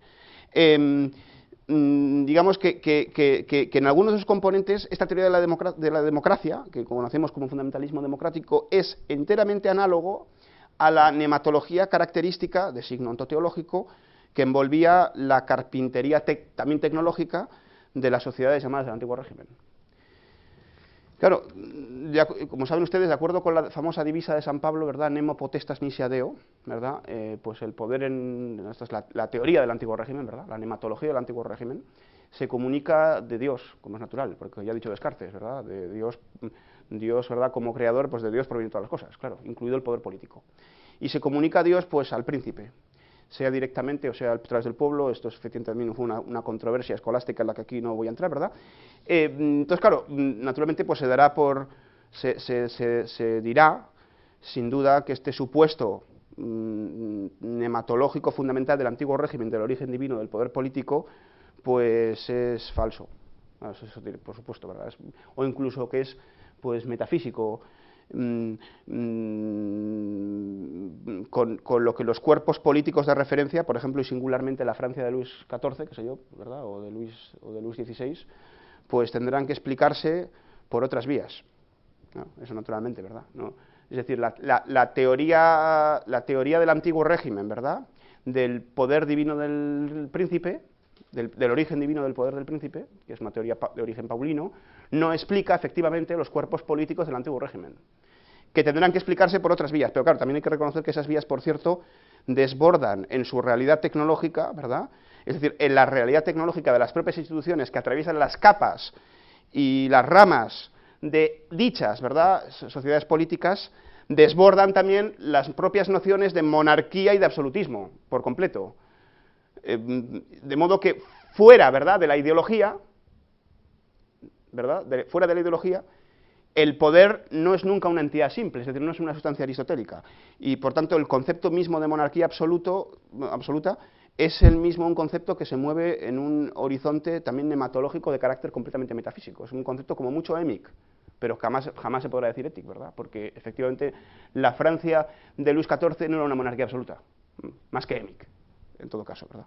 Digamos que en algunos de sus componentes esta teoría de la democracia, que conocemos como fundamentalismo democrático, es enteramente análogo a la nematología característica de signo ontoteológico que envolvía la carpintería también tecnológica de las sociedades llamadas del antiguo régimen. Claro, como saben ustedes, de acuerdo con la famosa divisa de San Pablo, ¿verdad?, nemo potestas nisi deo, ¿verdad?, pues el poder esta es la teoría del antiguo régimen, ¿verdad?, la nematología del antiguo régimen, se comunica de Dios, como es natural, porque ya ha dicho Descartes, ¿verdad?, de Dios, ¿verdad?, como creador, pues de Dios provienen todas las cosas, claro, incluido el poder político. Y se comunica a Dios, pues, al príncipe, sea directamente o sea a través del pueblo. Esto es efectivamente fue una controversia escolástica en la que aquí no voy a entrar, ¿verdad? Entonces, claro, naturalmente pues se dirá, sin duda, que este supuesto nematológico fundamental del antiguo régimen, del origen divino del poder político, pues es falso. Eso, por supuesto, ¿verdad? O incluso que es, pues, metafísico, con lo que los cuerpos políticos de referencia, por ejemplo, y singularmente la Francia de Luis XIV, qué sé yo, ¿verdad?, o de Luis XVI, pues tendrán que explicarse por otras vías, ¿no? Eso naturalmente, ¿verdad? ¿No? Es decir, la teoría del antiguo régimen, ¿verdad?, del poder divino del príncipe, del origen divino del poder del príncipe, que es una teoría de origen paulino, no explica efectivamente los cuerpos políticos del antiguo régimen, que tendrán que explicarse por otras vías. Pero claro, también hay que reconocer que esas vías, por cierto, desbordan en su realidad tecnológica, ¿verdad?, es decir, en la realidad tecnológica de las propias instituciones que atraviesan las capas y las ramas de dichas, ¿verdad?, sociedades políticas, desbordan también las propias nociones de monarquía y de absolutismo, por completo. De modo que fuera, ¿verdad?, de la ideología, ¿verdad?, fuera de la ideología, el poder no es nunca una entidad simple, es decir, no es una sustancia aristotélica, y por tanto el concepto mismo de monarquía absoluta es el mismo un concepto que se mueve en un horizonte también nematológico de carácter completamente metafísico. Es un concepto como mucho émic, pero jamás se podrá decir étic, ¿verdad?, porque efectivamente la Francia de Luis XIV no era una monarquía absoluta, más que émic, en todo caso, ¿verdad?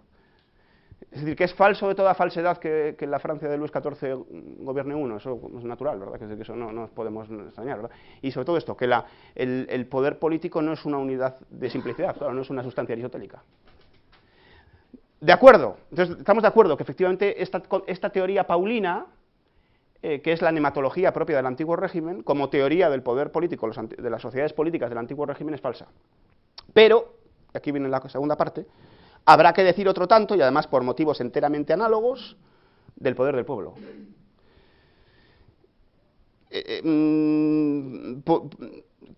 Es decir, que es falso de toda falsedad que la Francia de Luis XIV gobierne uno, eso es natural, ¿verdad?, que es decir, que eso no nos podemos extrañar, ¿verdad? Y sobre todo esto, que el poder político no es una unidad de simplicidad, claro, no es una sustancia aristotélica. De acuerdo, entonces estamos de acuerdo que efectivamente esta teoría paulina, que es la nematología propia del antiguo régimen, como teoría del poder político de las sociedades políticas del antiguo régimen, es falsa. Pero, aquí viene la segunda parte, habrá que decir otro tanto, y además por motivos enteramente análogos, del poder del pueblo.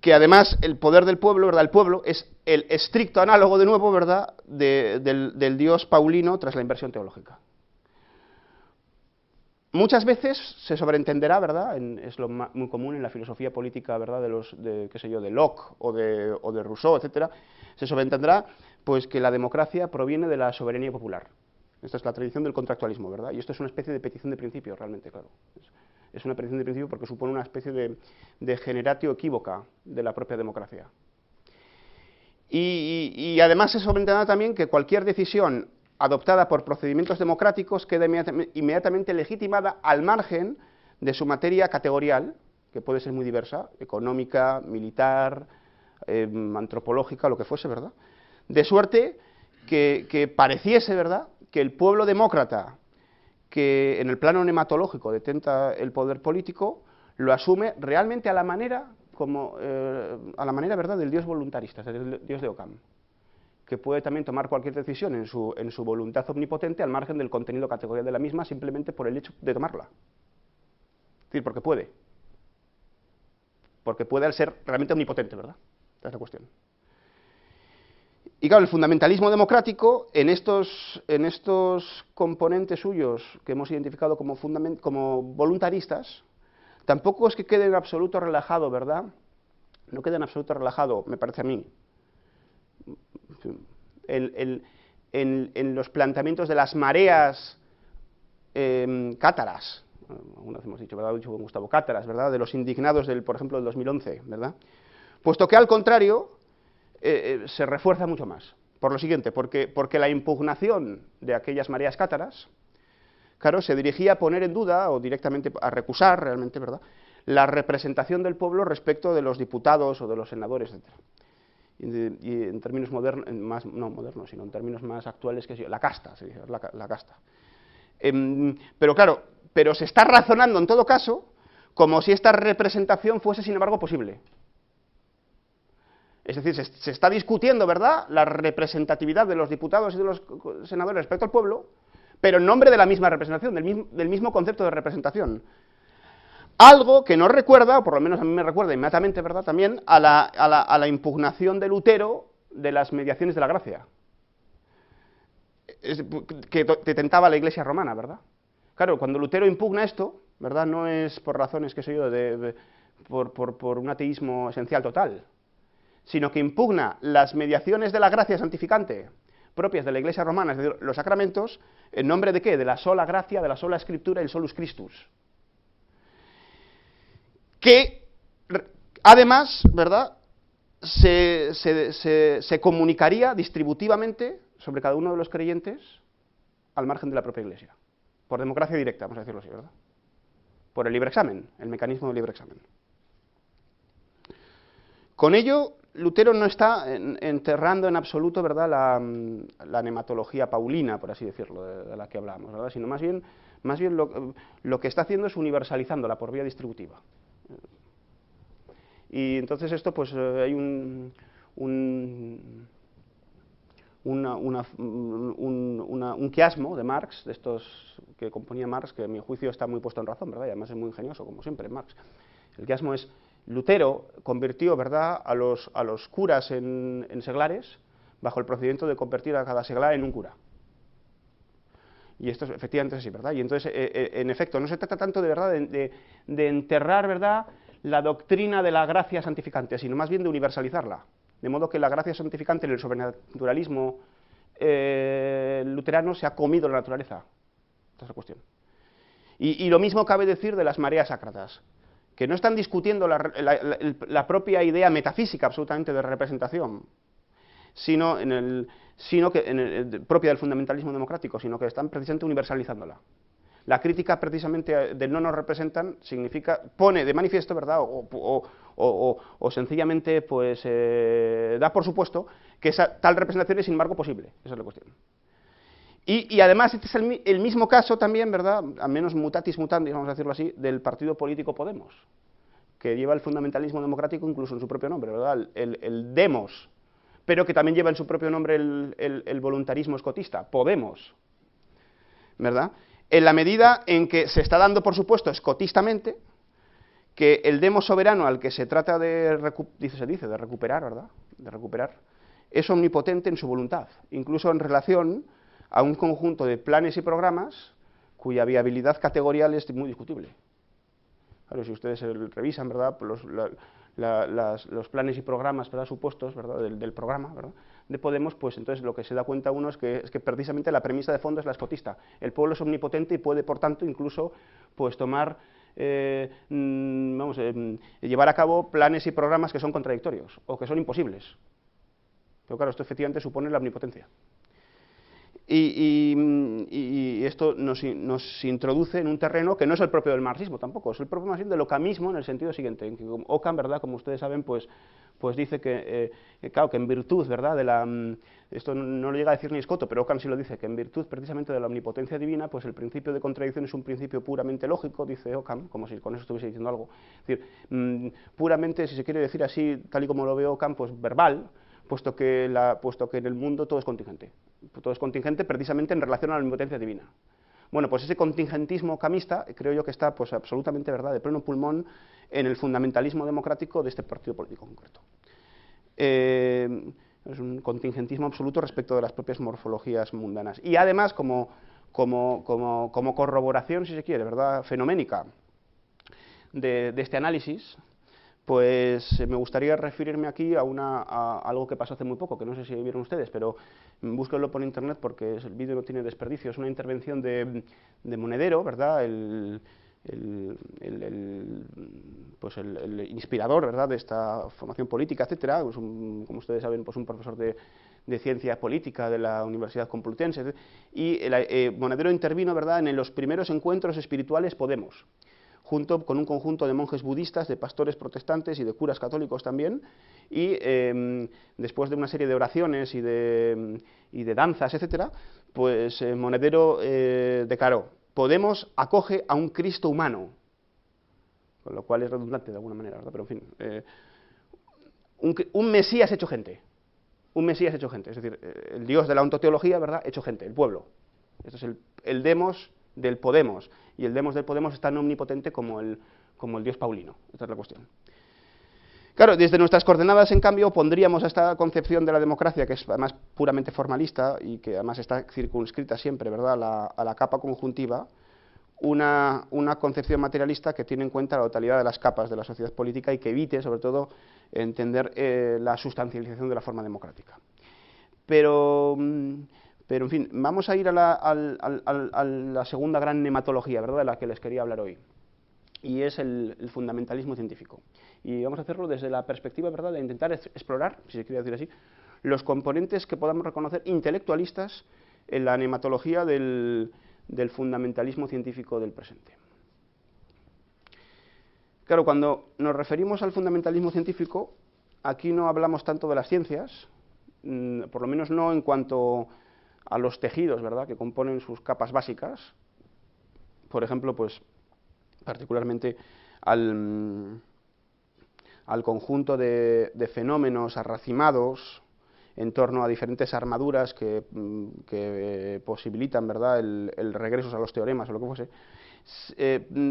Que además el poder del pueblo, ¿verdad? El pueblo es el estricto análogo, de nuevo, ¿verdad?, del Dios paulino tras la inversión teológica. Muchas veces se sobreentenderá, ¿verdad?, es lo muy común en la filosofía política, ¿verdad?, qué sé yo, de Locke o de Rousseau, etcétera, se sobreentenderá pues que la democracia proviene de la soberanía popular. Esta es la tradición del contractualismo, ¿verdad? Y esto es una especie de petición de principio, realmente, claro. Es una petición de principio porque supone una especie de generatio equívoca de la propia democracia. Y además se sobreentenderá también que cualquier decisión adoptada por procedimientos democráticos queda inmediatamente legitimada al margen de su materia categorial, que puede ser muy diversa, económica, militar, antropológica, lo que fuese, ¿verdad? De suerte que pareciese, ¿verdad?, que el pueblo demócrata, que en el plano nematológico detenta el poder político, lo asume realmente a la manera, ¿verdad?, del Dios voluntarista, del Dios de Occam, que puede también tomar cualquier decisión en su voluntad omnipotente al margen del contenido categorial de la misma, simplemente por el hecho de tomarla. Es decir, porque puede. Porque puede al ser realmente omnipotente, ¿verdad? Esta es la cuestión. Y claro, el fundamentalismo democrático, en estos componentes suyos que hemos identificado como voluntaristas, tampoco es que quede en absoluto relajado, ¿verdad? No queda en absoluto relajado, me parece a mí, en los planteamientos de las mareas cátaras, alguna vez hemos dicho, ¿verdad? Lo ha dicho Gustavo, cátaras, ¿verdad?, de los indignados, por ejemplo, del 2011, ¿verdad? Puesto que al contrario, se refuerza mucho más. Por lo siguiente, porque la impugnación de aquellas mareas cátaras, claro, se dirigía a poner en duda, o directamente a recusar realmente, ¿verdad?, la representación del pueblo respecto de los diputados o de los senadores, etc. Y en términos modernos, no modernos, sino en términos más actuales, que es la casta, se dice, la casta. Pero claro, se está razonando en todo caso como si esta representación fuese, sin embargo, posible. Es decir, se está discutiendo, ¿verdad?, la representatividad de los diputados y de los senadores respecto al pueblo, pero en nombre de la misma representación, del mismo concepto de representación. Algo que nos recuerda, o por lo menos a mí me recuerda inmediatamente, ¿verdad?, también a la impugnación de Lutero de las mediaciones de la gracia, que tentaba la Iglesia romana, ¿verdad? Claro, cuando Lutero impugna esto, ¿verdad?, no es por razones, qué sé yo, por un ateísmo esencial total, sino que impugna las mediaciones de la gracia santificante propias de la Iglesia romana, es decir, los sacramentos, ¿en nombre de qué? De la sola gracia, de la sola escritura, el solus Christus. Que, además, ¿verdad?, se comunicaría distributivamente sobre cada uno de los creyentes al margen de la propia Iglesia. Por democracia directa, vamos a decirlo así, ¿verdad? Por el libre examen, el mecanismo del libre examen. Con ello, Lutero no está enterrando en absoluto, ¿verdad?, la nematología paulina, por así decirlo, de la que hablábamos, ¿verdad?, sino más bien lo que está haciendo es universalizándola por vía distributiva. Y entonces esto, pues hay un quiasmo de Marx, de estos que componía Marx, que a mi juicio está muy puesto en razón, ¿verdad?, y además es muy ingenioso, como siempre, Marx. El quiasmo es: Lutero convirtió, ¿verdad?, a los curas en seglares bajo el procedimiento de convertir a cada seglar en un cura. Y esto efectivamente es así, ¿verdad? Y entonces, en efecto, no se trata tanto de verdad de enterrar, ¿verdad?, la doctrina de la gracia santificante, sino más bien de universalizarla. De modo que la gracia santificante en el sobrenaturalismo luterano se ha comido la naturaleza. Esta es la cuestión. Y lo mismo cabe decir de las mareas sácratas, que no están discutiendo la propia idea metafísica absolutamente de representación, sino propia del fundamentalismo democrático, sino que están precisamente universalizándola. La crítica precisamente del no nos representan pone de manifiesto, ¿verdad?, o sencillamente pues da por supuesto que esa tal representación es sin embargo posible. Esa es la cuestión. Y además, este es el mismo caso también, ¿verdad?, al menos mutatis mutandis, vamos a decirlo así, del partido político Podemos, que lleva el fundamentalismo democrático incluso en su propio nombre, ¿verdad?, el demos, pero que también lleva en su propio nombre el voluntarismo escotista, Podemos, ¿verdad? En la medida en que se está dando, por supuesto, escotistamente, que el demos soberano al que se trata de recuperar, ¿verdad?, de recuperar, es omnipotente en su voluntad, incluso en relación a un conjunto de planes y programas cuya viabilidad categorial es muy discutible. Claro, si ustedes revisan, ¿verdad?, los planes y programas, ¿verdad?, supuestos, ¿verdad?, del programa, ¿verdad?, de Podemos, pues entonces lo que se da cuenta uno es que precisamente la premisa de fondo es la escotista. El pueblo es omnipotente y puede, por tanto, incluso pues tomar, llevar a cabo planes y programas que son contradictorios o que son imposibles. Pero claro, esto efectivamente supone la omnipotencia. Y esto nos introduce en un terreno que no es el propio del marxismo tampoco, es el propio marxismo del ocamismo en el sentido siguiente, en que Ockham, ¿verdad?, como ustedes saben, pues dice que, claro, que en virtud, ¿verdad?, esto no lo llega a decir ni Escoto, pero Ockham sí lo dice, que en virtud precisamente de la omnipotencia divina, pues el principio de contradicción es un principio puramente lógico, dice Ockham, como si con eso estuviese diciendo algo, es decir, puramente, si se quiere decir así, tal y como lo ve Ockham, pues verbal, puesto que en el mundo todo es contingente precisamente en relación a la omnipotencia divina. Bueno, pues ese contingentismo ocamista creo yo que está pues absolutamente, ¿verdad?, de pleno pulmón en el fundamentalismo democrático de este partido político concreto. Es un contingentismo absoluto respecto de las propias morfologías mundanas. Y además, como corroboración, si se quiere, ¿verdad?, fenoménica de este análisis, pues me gustaría referirme aquí a algo que pasó hace muy poco, que no sé si vieron ustedes, pero búsquenlo por internet porque el vídeo no tiene desperdicio. Es una intervención de Monedero, ¿verdad?, el inspirador, ¿verdad?, de esta formación política, etcétera, pues como ustedes saben, pues un profesor de ciencia política de la Universidad Complutense, y Monedero intervino, ¿verdad?, en los primeros encuentros espirituales Podemos, junto con un conjunto de monjes budistas, de pastores protestantes y de curas católicos también, y después de una serie de oraciones y de danzas, etcétera, pues Monedero declaró: Podemos acoge a un Cristo humano, con lo cual es redundante de alguna manera, ¿verdad?, pero en fin, un Mesías hecho gente, es decir, el Dios de la ontoteología, ¿verdad?, hecho gente, el pueblo. Esto es el demos del Podemos, y el demos del Podemos es tan omnipotente como el Dios paulino. Esta es la cuestión. Claro, desde nuestras coordenadas, en cambio, pondríamos a esta concepción de la democracia, que es además puramente formalista y que además está circunscrita siempre, ¿verdad?, a la capa conjuntiva, una concepción materialista que tiene en cuenta la totalidad de las capas de la sociedad política y que evite, sobre todo, entender la sustancialización de la forma democrática. Pero en fin, vamos a ir a la segunda gran nematología, ¿verdad?, de la que les quería hablar hoy, y es el fundamentalismo científico. Y vamos a hacerlo desde la perspectiva, ¿verdad?, de intentar explorar, si se quiere decir así, los componentes que podamos reconocer intelectualistas en la nematología del fundamentalismo científico del presente. Claro, cuando nos referimos al fundamentalismo científico, aquí no hablamos tanto de las ciencias, por lo menos no en cuanto a los tejidos, ¿verdad?, que componen sus capas básicas, por ejemplo, pues particularmente al conjunto de fenómenos arracimados en torno a diferentes armaduras que posibilitan, ¿verdad?, el regreso a los teoremas o lo que fuese,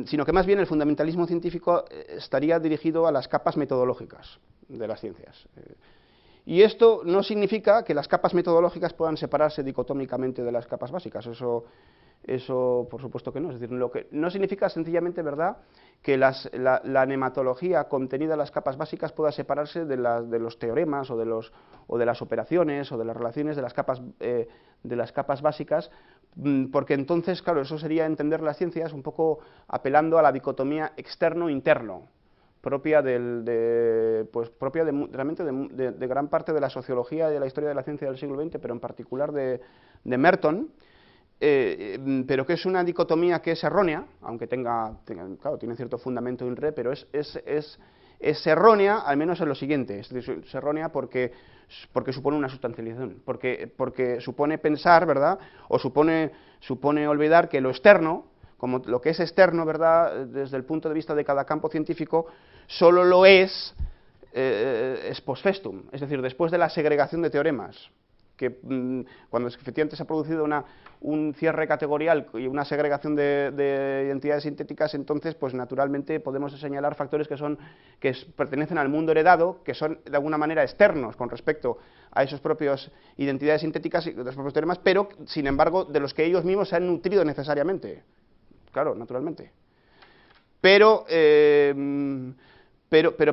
sino que más bien el fundamentalismo científico estaría dirigido a las capas metodológicas de las ciencias. Y esto no significa que las capas metodológicas puedan separarse dicotómicamente de las capas básicas, eso por supuesto que no, es decir, lo que no significa sencillamente, ¿verdad?, que la nematología contenida en las capas básicas pueda separarse de los teoremas o de las operaciones o de las relaciones de las capas básicas, porque entonces, claro, eso sería entender las ciencias un poco apelando a la dicotomía externo-interno, propia realmente de gran parte de la sociología y de la historia de la ciencia del siglo XX, pero en particular de Merton, pero que es una dicotomía que es errónea, aunque claro, tiene cierto fundamento in re, pero es errónea al menos en lo siguiente, es errónea porque porque supone una sustancialización, porque supone pensar, ¿verdad?, o supone olvidar que lo externo, como lo que es externo, ¿verdad?, desde el punto de vista de cada campo científico, solo lo es post festum, es decir, después de la segregación de teoremas, que cuando efectivamente se ha producido un cierre categorial y una segregación de identidades sintéticas, entonces, pues naturalmente podemos señalar factores que pertenecen al mundo heredado, que son de alguna manera externos con respecto a esas propias identidades sintéticas y los propios teoremas, pero, sin embargo, de los que ellos mismos se han nutrido necesariamente. Claro, naturalmente. Pero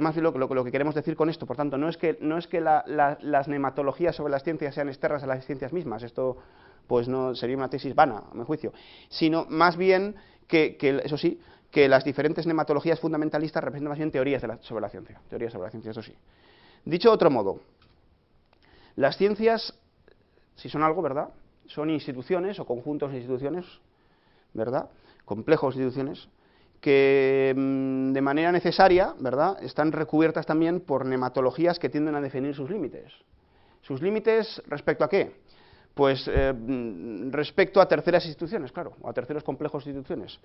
más bien lo que queremos decir con esto, por tanto, no es que las nematologías sobre las ciencias sean externas a las ciencias mismas, esto pues no sería una tesis vana, a mi juicio, sino más bien que eso sí, que las diferentes nematologías fundamentalistas representan más bien teorías sobre la ciencia, eso sí. Dicho de otro modo, las ciencias, si son algo, ¿verdad?, son instituciones o conjuntos de instituciones, ¿verdad?, complejos de instituciones, que de manera necesaria, ¿verdad?, están recubiertas también por nematologías que tienden a definir sus límites. ¿Sus límites respecto a qué? Pues respecto a terceras instituciones, claro, o a terceros complejos de instituciones.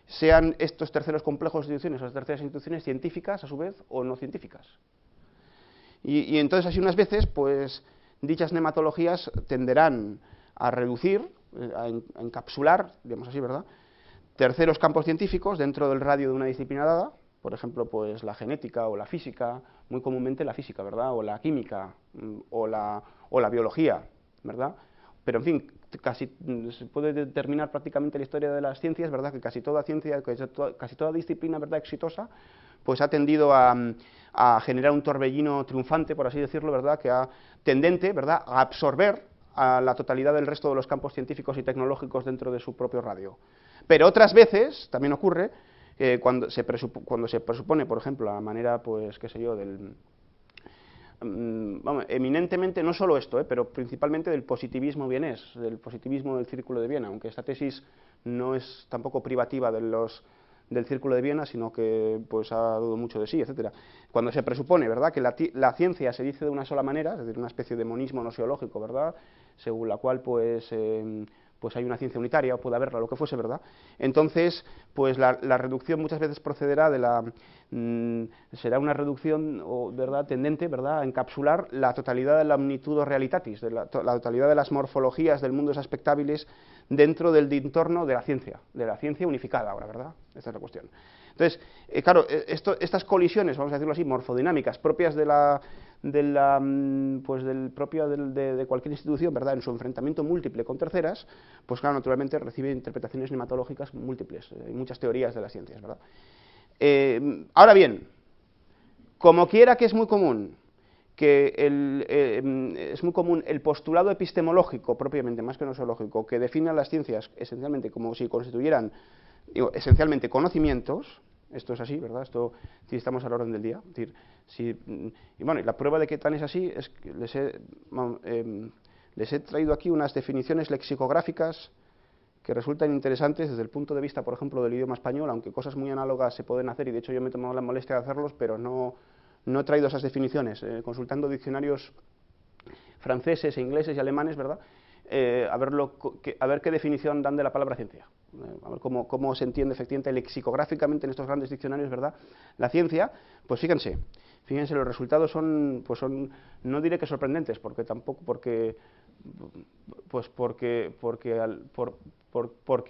Sean estos terceros complejos de instituciones o terceras instituciones científicas, a su vez, o no científicas. Y entonces, así unas veces, pues dichas nematologías tenderán a reducir, a encapsular, digamos así, ¿verdad?, terceros campos científicos dentro del radio de una disciplina dada, por ejemplo, pues la genética o la física, muy comúnmente la física, ¿verdad?, o la química, o la biología, ¿verdad? Pero, en fin, casi se puede determinar prácticamente la historia de las ciencias, ¿verdad?, que casi toda ciencia, casi toda disciplina, ¿verdad?, exitosa, pues ha tendido a generar un torbellino triunfante, por así decirlo, ¿verdad?, que ha tendente, ¿verdad?, a absorber a la totalidad del resto de los campos científicos y tecnológicos dentro de su propio radio. Pero otras veces también ocurre cuando se presupone, por ejemplo, la manera, pues, qué sé yo, eminentemente, no solo esto, pero principalmente del positivismo vienés, del positivismo del Círculo de Viena, aunque esta tesis no es tampoco privativa del Círculo de Viena, sino que pues ha dado mucho de sí, etcétera. Cuando se presupone, ¿verdad?, que la ciencia se dice de una sola manera, es decir, una especie de monismo nosiológico, ¿verdad?, según la cual pues hay una ciencia unitaria, o puede haberla, lo que fuese, ¿verdad? Entonces, pues la reducción muchas veces procederá será una reducción, ¿verdad?, tendente, ¿verdad?, a encapsular la totalidad de la omnitudo realitatis, la totalidad de las morfologías del mundo expectables dentro del entorno de la ciencia unificada ahora, ¿verdad? Esta es la cuestión. Entonces, claro, estas colisiones, vamos a decirlo así, morfodinámicas, propias de cualquier institución, ¿verdad?, en su enfrentamiento múltiple con terceras, pues claro, naturalmente recibe interpretaciones nematológicas múltiples, hay muchas teorías de las ciencias, ¿verdad? Ahora bien, como quiera que es muy común el postulado epistemológico propiamente, más que nosiológico, que define a las ciencias esencialmente como si constituyeran esencialmente conocimientos. Esto es así, ¿verdad? Esto sí, estamos a la orden del día. Es decir, y bueno, y la prueba de que tan es así es que les he traído aquí unas definiciones lexicográficas que resultan interesantes desde el punto de vista, por ejemplo, del idioma español, aunque cosas muy análogas se pueden hacer, y de hecho yo me he tomado la molestia de hacerlos, pero no he traído esas definiciones. Consultando diccionarios franceses, ingleses y alemanes, ¿verdad?, a ver qué definición dan de la palabra ciencia, a ver cómo se entiende efectivamente lexicográficamente en estos grandes diccionarios, ¿verdad?, la ciencia. Pues fíjense, los resultados son, no diré que sorprendentes, porque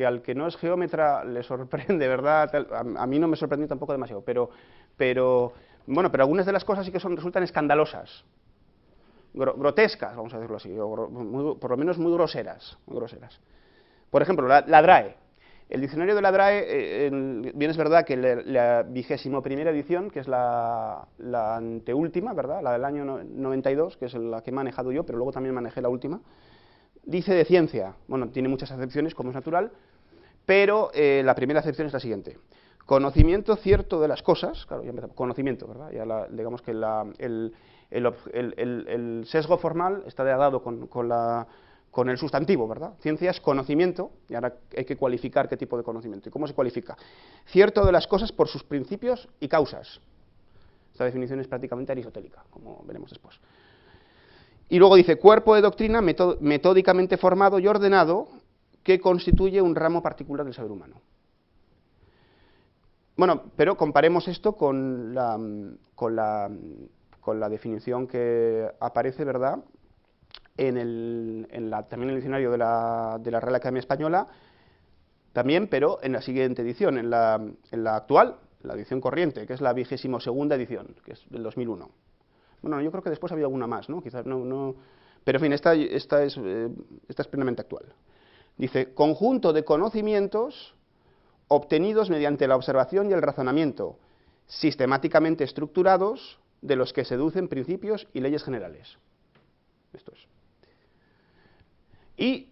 al que no es geómetra le sorprende, ¿verdad? A mí no me sorprendió tampoco demasiado, pero algunas de las cosas sí que resultan escandalosas, grotescas, vamos a decirlo así, o por lo menos muy groseras. Por ejemplo, la DRAE. El diccionario de la DRAE, bien es verdad que la 21ª edición, que es la anteúltima, ¿verdad?, la del año 92, que es la que he manejado yo, pero luego también manejé la última, dice de ciencia, bueno, tiene muchas acepciones, como es natural, pero la primera acepción es la siguiente: conocimiento cierto de las cosas. Claro, ya empezamos, conocimiento, ¿verdad? Ya digamos que el sesgo formal está dado con el sustantivo, ¿verdad? Ciencia es conocimiento, y ahora hay que cualificar qué tipo de conocimiento. ¿Y cómo se cualifica? Cierto de las cosas por sus principios y causas. Esta definición es prácticamente aristotélica, como veremos después. Y luego dice, cuerpo de doctrina metódicamente formado y ordenado que constituye un ramo particular del saber humano. Bueno, pero comparemos esto con la definición que aparece, ¿verdad?, también en el diccionario de la Real Academia Española, también, pero en la siguiente edición, en la actual, la edición corriente, que es la 22ª edición, que es del 2001. Bueno, yo creo que después había alguna más, ¿no? Quizás no, pero en fin, esta es plenamente actual. Dice, conjunto de conocimientos obtenidos mediante la observación y el razonamiento, sistemáticamente estructurados, de los que se deducen principios y leyes generales. Esto es. Y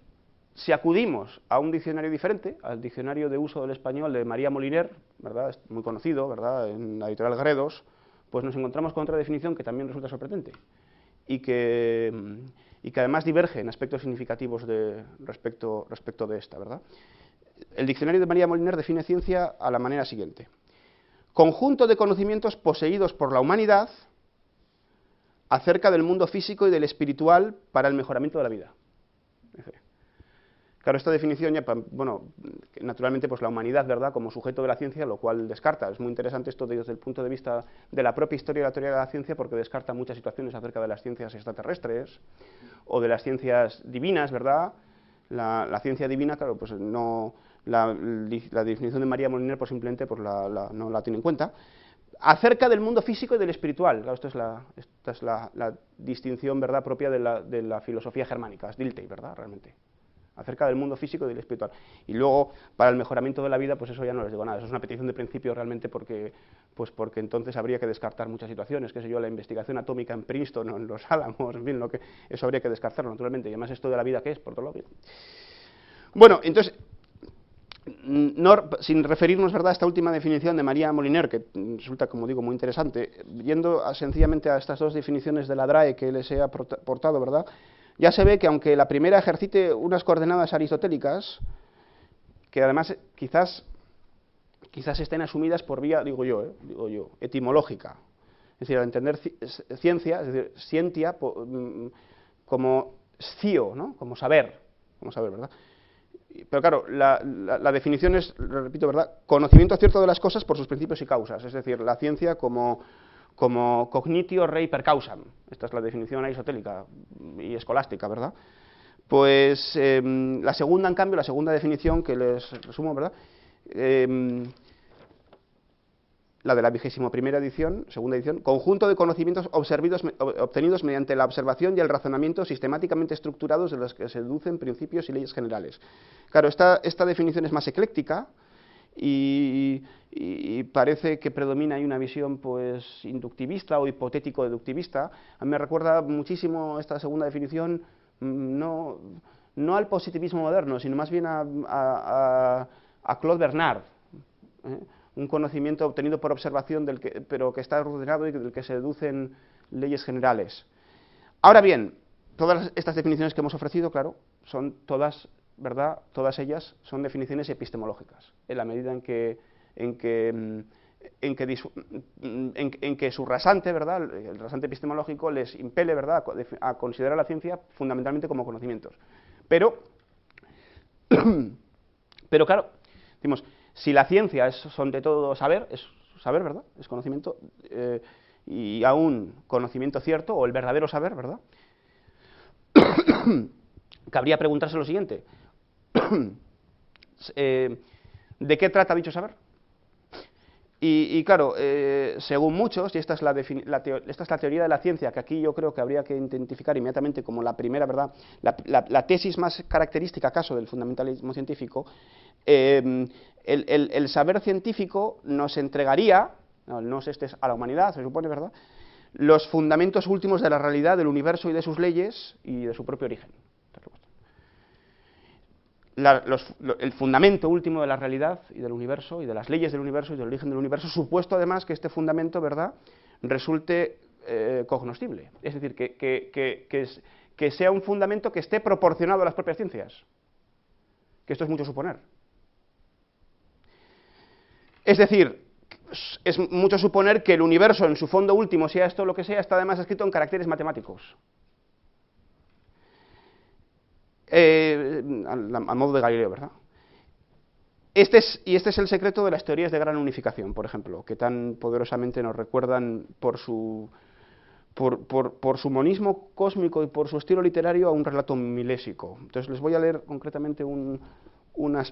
si acudimos a un diccionario diferente, al diccionario de uso del español de María Moliner, ¿verdad?, es muy conocido, ¿verdad?, en la editorial Gredos, pues nos encontramos con otra definición que también resulta sorprendente y que además diverge en aspectos significativos respecto de esta, ¿verdad? El diccionario de María Moliner define ciencia a la manera siguiente: conjunto de conocimientos poseídos por la humanidad acerca del mundo físico y del espiritual para el mejoramiento de la vida. Claro, esta definición, ya, bueno, naturalmente, pues la humanidad, ¿verdad?, como sujeto de la ciencia, lo cual descarta. Es muy interesante esto desde el punto de vista de la propia historia de la teoría de la ciencia, porque descarta muchas situaciones acerca de las ciencias extraterrestres o de las ciencias divinas, ¿verdad? La ciencia divina, claro, pues no, la definición de María Moliner, pues simplemente pues no la tiene en cuenta. Acerca del mundo físico y del espiritual, claro, esta es la distinción, ¿verdad?, propia de la filosofía germánica, es Dilthey, ¿verdad?, realmente. Acerca del mundo físico y del espiritual. Y luego, para el mejoramiento de la vida, pues eso ya no les digo nada, eso es una petición de principio realmente porque entonces habría que descartar muchas situaciones, qué sé yo, la investigación atómica en Princeton o en Los Álamos, en fin, eso habría que descartarlo, naturalmente, y además esto de la vida, ¿qué es? Por otro lado. Bueno, entonces, sin referirnos, ¿verdad?, a esta última definición de María Moliner, que resulta, como digo, muy interesante, yendo sencillamente a estas dos definiciones de la DRAE que les he aportado, ¿verdad?, ya se ve que aunque la primera ejercite unas coordenadas aristotélicas, que además quizás estén asumidas por vía, digo yo, etimológica, es decir, al entender ciencia, es decir, scientia, como scio, ¿no?, como saber, ¿verdad? Pero claro, la definición es, repito, ¿verdad?, conocimiento cierto de las cosas por sus principios y causas, es decir, la ciencia como cognitio rei per causam. Esta es la definición aristotélica y escolástica, ¿verdad? Pues la segunda, en cambio, la segunda definición que les resumo, ¿verdad?, la de la 21ª edición, segunda edición, conjunto de conocimientos obtenidos mediante la observación y el razonamiento sistemáticamente estructurados de los que se deducen principios y leyes generales. Claro, esta definición es más ecléctica y parece que predomina ahí una visión pues inductivista o hipotético-deductivista. A mí me recuerda muchísimo esta segunda definición, no al positivismo moderno, sino más bien a Claude Bernard, un conocimiento obtenido por observación, pero que está ordenado y del que se deducen leyes generales. Ahora bien, todas estas definiciones que hemos ofrecido, claro, son todas, ¿verdad?, todas ellas son definiciones epistemológicas, en la medida en que su rasante, ¿verdad?, el rasante epistemológico les impele, ¿verdad?, a considerar la ciencia fundamentalmente como conocimientos. Pero claro, decimos, si la ciencia son de todo saber, ¿verdad?, es conocimiento, y aún conocimiento cierto, o el verdadero saber, ¿verdad?, cabría preguntarse lo siguiente: ¿de qué trata dicho saber? Y claro, según muchos, y esta es la teoría de la ciencia, que aquí yo creo que habría que identificar inmediatamente como la primera, ¿verdad?, la tesis más característica, acaso, del fundamentalismo científico, el saber científico nos entregaría, no sé, a la humanidad, se supone, ¿verdad?, los fundamentos últimos de la realidad, del universo y de sus leyes y de su propio origen. El fundamento último de la realidad y del universo y de las leyes del universo y del origen del universo, supuesto además que este fundamento, ¿verdad?, resulte cognoscible, es decir, que sea un fundamento que esté proporcionado a las propias ciencias, que esto es mucho suponer. Es decir, es mucho suponer que el universo en su fondo último, sea esto lo que sea, está además escrito en caracteres matemáticos. a modo de Galileo, ¿verdad? Este es el secreto de las teorías de gran unificación, por ejemplo, que tan poderosamente nos recuerdan por su monismo cósmico y por su estilo literario a un relato milésico. Entonces les voy a leer concretamente unas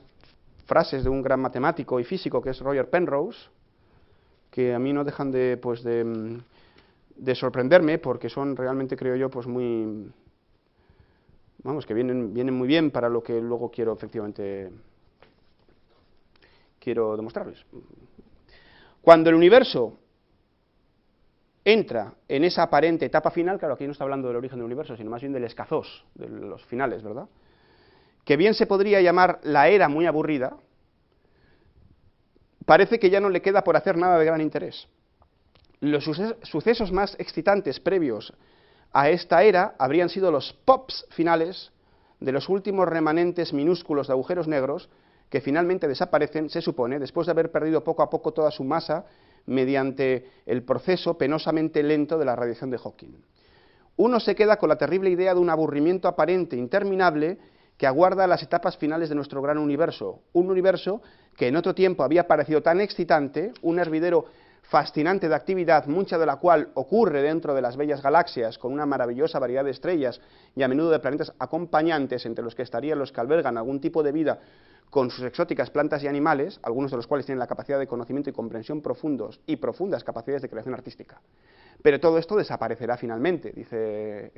frases de un gran matemático y físico que es Roger Penrose, que a mí no dejan de sorprenderme porque son realmente, creo yo, pues muy, vamos, que vienen muy bien para lo que luego quiero demostrarles. Cuando el universo entra en esa aparente etapa final, claro, aquí no está hablando del origen del universo, sino más bien del escazos, de los finales, ¿verdad? Que bien se podría llamar la era muy aburrida, parece que ya no le queda por hacer nada de gran interés. Los sucesos más excitantes previos a esta era habrían sido los pops finales de los últimos remanentes minúsculos de agujeros negros que finalmente desaparecen, se supone, después de haber perdido poco a poco toda su masa mediante el proceso penosamente lento de la radiación de Hawking. Uno se queda con la terrible idea de un aburrimiento aparente interminable que aguarda las etapas finales de nuestro gran universo, un universo que en otro tiempo había parecido tan excitante, un hervidero fascinante de actividad, mucha de la cual ocurre dentro de las bellas galaxias, con una maravillosa variedad de estrellas y a menudo de planetas acompañantes, entre los que estarían los que albergan algún tipo de vida con sus exóticas plantas y animales, algunos de los cuales tienen la capacidad de conocimiento y comprensión profundos y profundas capacidades de creación artística. Pero todo esto desaparecerá finalmente, dice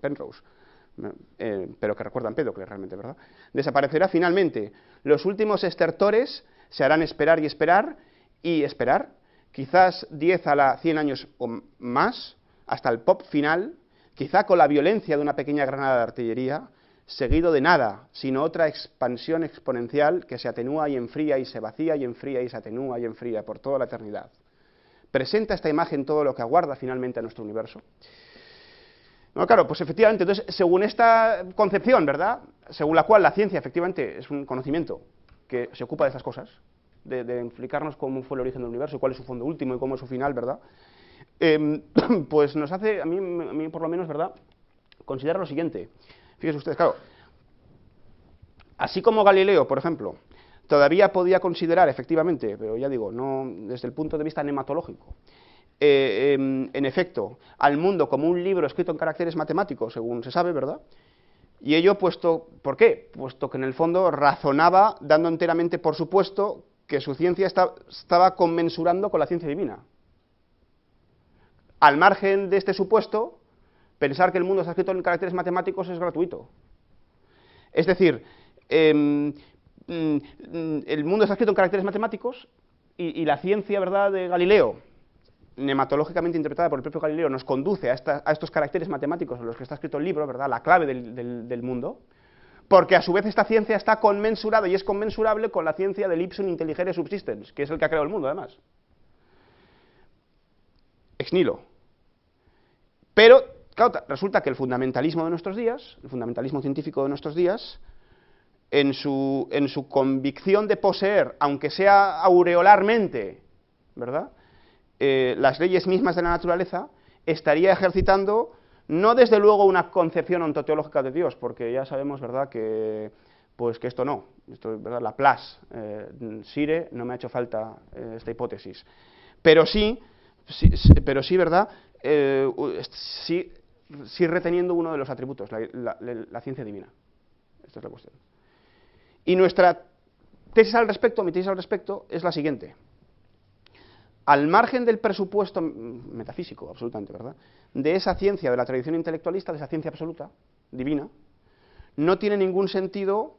Penrose, pero que recuerda Empédocles realmente, ¿verdad? Desaparecerá finalmente. Los últimos estertores se harán esperar y esperar, quizás 10 a la 100 años o más, hasta el pop final, quizá con la violencia de una pequeña granada de artillería, seguido de nada, sino otra expansión exponencial que se atenúa y enfría y se vacía y enfría y se atenúa y enfría por toda la eternidad. ¿Presenta esta imagen todo lo que aguarda finalmente a nuestro universo? No, claro, pues efectivamente, entonces, según esta concepción, ¿verdad?, según la cual la ciencia efectivamente es un conocimiento que se ocupa de estas cosas, de explicarnos cómo fue el origen del universo, cuál es su fondo último y cómo es su final, ¿verdad?, pues nos hace, a mí por lo menos, ¿verdad?, considerar lo siguiente. Fíjense ustedes, claro, así como Galileo, por ejemplo, todavía podía considerar, efectivamente, pero ya digo, no desde el punto de vista nematológico, en efecto, al mundo como un libro escrito en caracteres matemáticos, según se sabe, ¿verdad? Y ello ¿por qué? Puesto que en el fondo razonaba, dando enteramente por supuesto, que su ciencia estaba conmensurando con la ciencia divina. Al margen de este supuesto, pensar que el mundo está escrito en caracteres matemáticos es gratuito. Es decir, el mundo está escrito en caracteres matemáticos y la ciencia, ¿verdad?, de Galileo, nematológicamente interpretada por el propio Galileo, nos conduce a estos caracteres matemáticos en los que está escrito el libro, ¿verdad?, la clave del mundo, porque a su vez esta ciencia está conmensurada y es conmensurable con la ciencia del ipsum intelligere subsistens, que es el que ha creado el mundo, además. Ex nihilo. Pero, claro, resulta que el fundamentalismo de nuestros días, el fundamentalismo científico de nuestros días, en su convicción de poseer, aunque sea aureolarmente, ¿verdad?, las leyes mismas de la naturaleza, estaría ejercitando, no desde luego una concepción ontoteológica de Dios, porque ya sabemos, ¿verdad?, que esto no, ¿verdad?, Laplace, Sire, no me ha hecho falta esta hipótesis, pero sí, ¿verdad?, sí reteniendo uno de los atributos, la ciencia divina. Esta es la cuestión. Y nuestra tesis al respecto, mi tesis al respecto, es la siguiente. Al margen del presupuesto metafísico, absolutamente, ¿verdad?, de esa ciencia, de la tradición intelectualista, de esa ciencia absoluta, divina, no tiene ningún sentido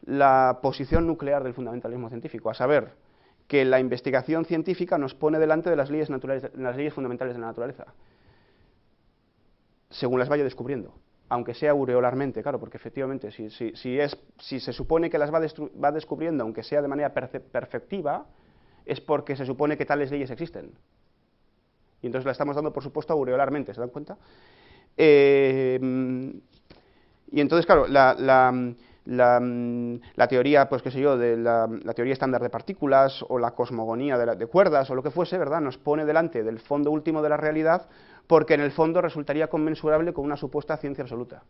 la posición nuclear del fundamentalismo científico, a saber, que la investigación científica nos pone delante de las leyes fundamentales de la naturaleza, según las vaya descubriendo, aunque sea aureolarmente, claro, porque efectivamente, si se supone que las va descubriendo, aunque sea de manera perfectiva, es porque se supone que tales leyes existen. Y entonces la estamos dando, por supuesto, aureolarmente, ¿se dan cuenta? Y entonces, claro, la teoría, pues qué sé yo, de la teoría estándar de partículas, o la cosmogonía de cuerdas, o lo que fuese, ¿verdad?, nos pone delante del fondo último de la realidad, porque en el fondo resultaría conmensurable con una supuesta ciencia absoluta.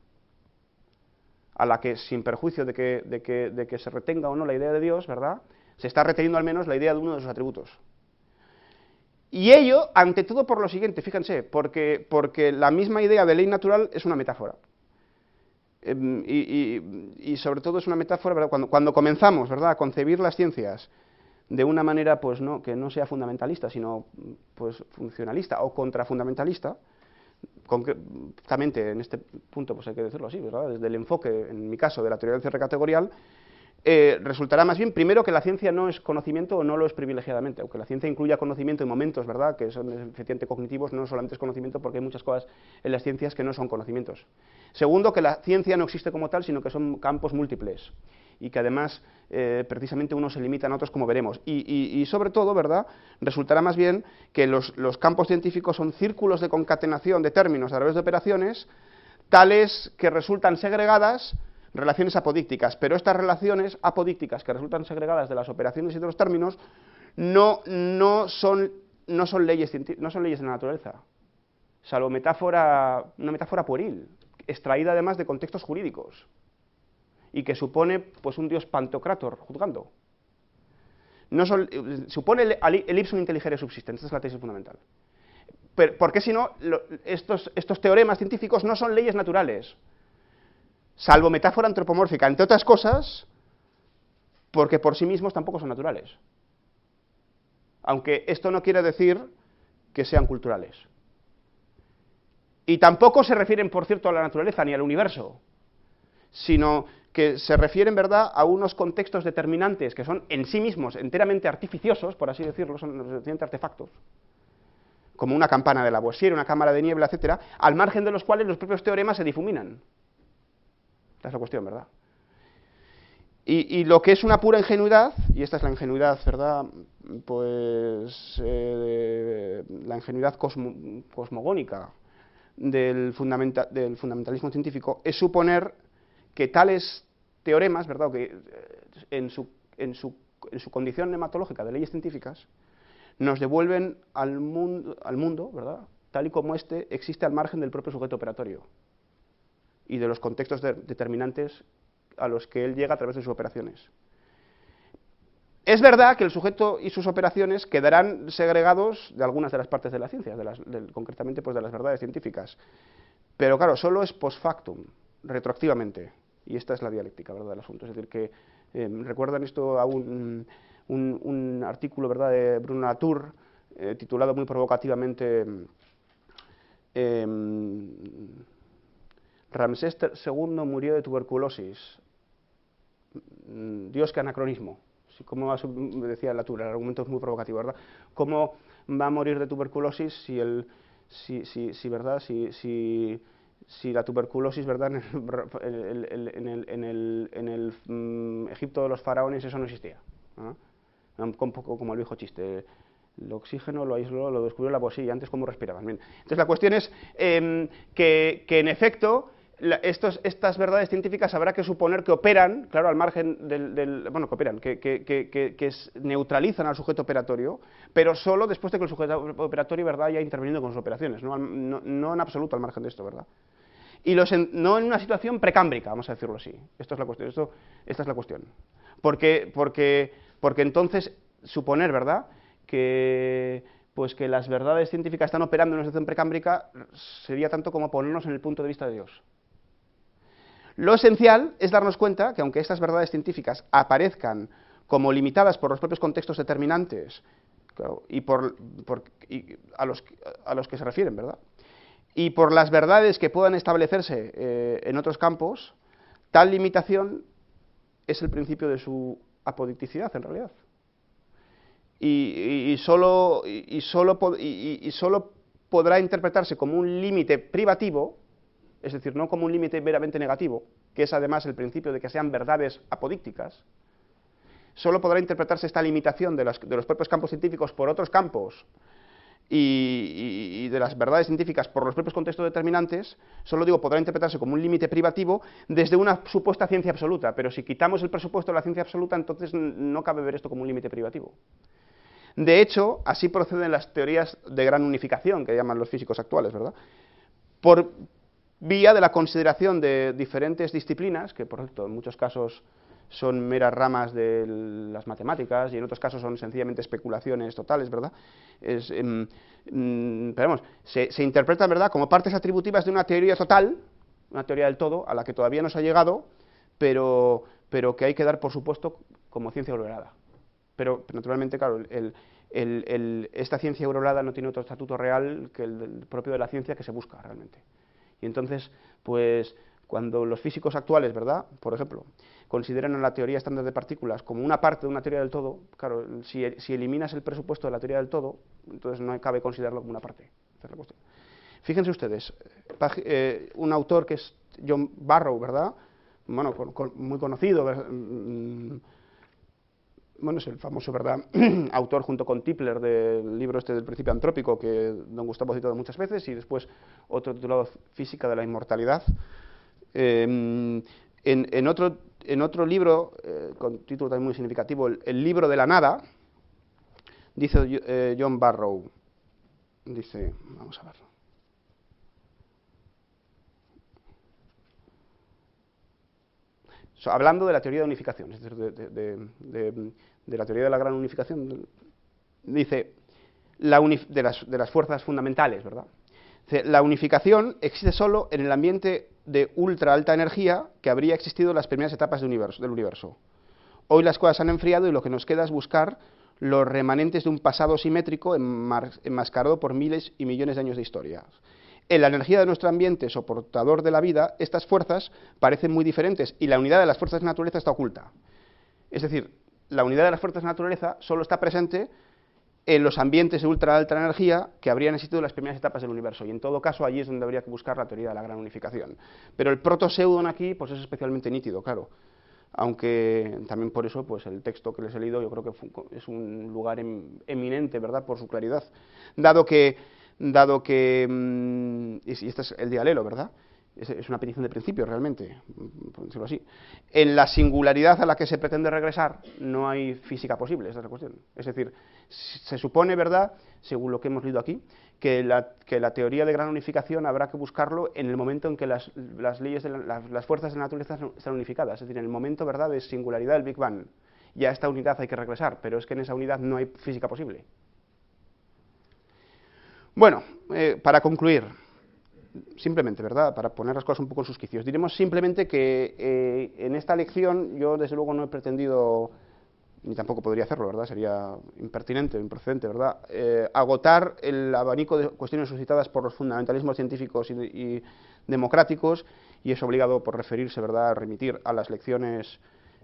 a la que, sin perjuicio de que se retenga o no la idea de Dios, ¿verdad?, se está reteniendo al menos la idea de uno de sus atributos. Y ello, ante todo, por lo siguiente, fíjense, porque la misma idea de ley natural es una metáfora. Y sobre todo es una metáfora, ¿verdad?, cuando comenzamos, ¿verdad?, a concebir las ciencias de una manera, pues, que no sea fundamentalista, sino pues funcionalista o contrafundamentalista, concretamente en este punto, pues hay que decirlo así, ¿verdad?, desde el enfoque, en mi caso, de la teoría del cierre categorial, resultará más bien, primero, que la ciencia no es conocimiento o no lo es privilegiadamente, aunque la ciencia incluya conocimiento en momentos, ¿verdad?, que son efectivamente cognitivos, no solamente es conocimiento, porque hay muchas cosas en las ciencias que no son conocimientos. Segundo, que la ciencia no existe como tal, sino que son campos múltiples, y que además precisamente unos se limitan a otros, como veremos. Y sobre todo, ¿verdad?, resultará más bien que los campos científicos son círculos de concatenación de términos a través de operaciones, tales que resultan segregadas, relaciones apodícticas, pero estas relaciones apodícticas que resultan segregadas de las operaciones y de los términos no son leyes de la naturaleza, salvo una metáfora pueril, extraída además de contextos jurídicos, y que supone, pues, un dios pantocrátor juzgando. Supone el ipsum intelligere subsistens, esta es la tesis fundamental. ¿Por qué si no estos teoremas científicos no son leyes naturales? Salvo metáfora antropomórfica, entre otras cosas, porque por sí mismos tampoco son naturales. Aunque esto no quiere decir que sean culturales. Y tampoco se refieren, por cierto, a la naturaleza ni al universo, sino que se refieren, ¿verdad?, a unos contextos determinantes que son en sí mismos enteramente artificiosos, por así decirlo, son sencillamente artefactos, como una campana de Lavoisier, una cámara de niebla, etcétera, al margen de los cuales los propios teoremas se difuminan. Esta es la cuestión, ¿verdad? Y lo que es una pura ingenuidad, y esta es la ingenuidad, ¿verdad?, pues la ingenuidad cosmogónica del fundamentalismo científico, es suponer que tales teoremas, ¿verdad?, que en su condición nematológica de leyes científicas, nos devuelven al mundo, ¿verdad?, tal y como éste existe al margen del propio sujeto operatorio y de los contextos determinantes a los que él llega a través de sus operaciones. Es verdad que el sujeto y sus operaciones quedarán segregados de algunas de las partes de la ciencia, concretamente, pues, de las verdades científicas, pero claro, solo es post factum, retroactivamente, y esta es la dialéctica, ¿verdad?, del asunto. Es decir, que recuerdan esto a un artículo, ¿verdad?, de Bruno Latour, titulado muy provocativamente Ramsés II murió de tuberculosis. Dios, qué anacronismo. Como decía Latour, el argumento es muy provocativo, ¿verdad? ¿Cómo va a morir de tuberculosis si la tuberculosis, ¿verdad?, en el Egipto de los faraones eso no existía, ¿no? Un poco como el viejo chiste. El oxígeno lo aisló, lo descubrió Lavoisier, y antes cómo respiraban. Bien. Entonces la cuestión es que en efecto estas verdades científicas habrá que suponer que operan, claro, al margen bueno, que operan, que neutralizan al sujeto operatorio, pero solo después de que el sujeto operatorio, ¿verdad?, haya intervenido con sus operaciones, no en absoluto al margen de esto, ¿verdad? Y no en una situación precámbrica, vamos a decirlo así. Esta es la cuestión. Porque entonces suponer, ¿verdad?, que las verdades científicas están operando en una situación precámbrica sería tanto como ponernos en el punto de vista de Dios. Lo esencial es darnos cuenta que aunque estas verdades científicas aparezcan como limitadas por los propios contextos determinantes, claro, y a los que se refieren, ¿verdad?, y por las verdades que puedan establecerse en otros campos, tal limitación es el principio de su apodicticidad, en realidad. Y solo podrá interpretarse como un límite privativo, es decir, no como un límite meramente negativo, que es además el principio de que sean verdades apodícticas. Solo podrá interpretarse esta limitación de los propios campos científicos por otros campos y de las verdades científicas por los propios contextos determinantes, solo digo, podrá interpretarse como un límite privativo desde una supuesta ciencia absoluta, pero si quitamos el presupuesto de la ciencia absoluta, entonces no cabe ver esto como un límite privativo. De hecho, así proceden las teorías de gran unificación, que llaman los físicos actuales, ¿verdad? vía de la consideración de diferentes disciplinas, que por cierto en muchos casos son meras ramas de las matemáticas y en otros casos son sencillamente especulaciones totales, ¿verdad? Pero vamos, se interpretan, ¿verdad?, como partes atributivas de una teoría total, una teoría del todo, a la que todavía no se ha llegado, pero que hay que dar, por supuesto, como ciencia aurorada. Pero naturalmente, claro, esta ciencia aurorada no tiene otro estatuto real que el propio de la ciencia que se busca realmente. Y entonces, pues, cuando los físicos actuales, ¿verdad?, por ejemplo, consideran a la teoría estándar de partículas como una parte de una teoría del todo, claro, si eliminas el presupuesto de la teoría del todo, entonces no cabe considerarlo como una parte. Esa es la cuestión. Fíjense ustedes, un autor que es John Barrow, ¿verdad?, bueno, muy conocido, bueno, es el famoso, ¿verdad?, autor junto con Tipler del libro este del Principio Antrópico, que don Gustavo ha citado muchas veces, y después otro titulado Física de la Inmortalidad. En otro libro, con título también muy significativo, el libro de la nada, dice John Barrow, dice, vamos a verlo. Hablando de la teoría de unificación, es decir, de la teoría de la gran unificación, dice, de las fuerzas fundamentales, ¿verdad? Dice, la unificación existe solo en el ambiente de ultra alta energía que habría existido en las primeras etapas del universo. Hoy las cosas han enfriado y lo que nos queda es buscar los remanentes de un pasado simétrico enmascarado por miles y millones de años de historia. En la energía de nuestro ambiente soportador de la vida, estas fuerzas parecen muy diferentes y la unidad de las fuerzas de la naturaleza está oculta. Es decir, la unidad de las fuerzas de la naturaleza solo está presente en los ambientes de ultra alta energía que habrían existido en las primeras etapas del universo, y en todo caso allí es donde habría que buscar la teoría de la gran unificación. Pero el protoseudon aquí pues es especialmente nítido, claro, aunque también por eso pues el texto que les he leído yo creo que es un lugar eminente, ¿verdad?, por su claridad, dado que y este es el dialelo, ¿verdad?, es una petición de principio realmente, por decirlo así. En la singularidad a la que se pretende regresar no hay física posible, esta es la cuestión. Es decir, se supone, ¿verdad?, según lo que hemos leído aquí, que la teoría de gran unificación habrá que buscarlo en el momento en que las leyes las fuerzas de la naturaleza están unificadas, es decir, en el momento, ¿verdad?, de singularidad del Big Bang. Ya a esta unidad hay que regresar, pero es que en esa unidad no hay física posible. Bueno, para concluir, simplemente, ¿verdad?, para poner las cosas un poco en sus quicios, diremos simplemente que en esta lección yo desde luego no he pretendido, ni tampoco podría hacerlo, ¿verdad?, sería impertinente, improcedente, ¿verdad?, agotar el abanico de cuestiones suscitadas por los fundamentalismos científicos y democráticos, y es obligado por referirse, ¿verdad?, a remitir a las lecciones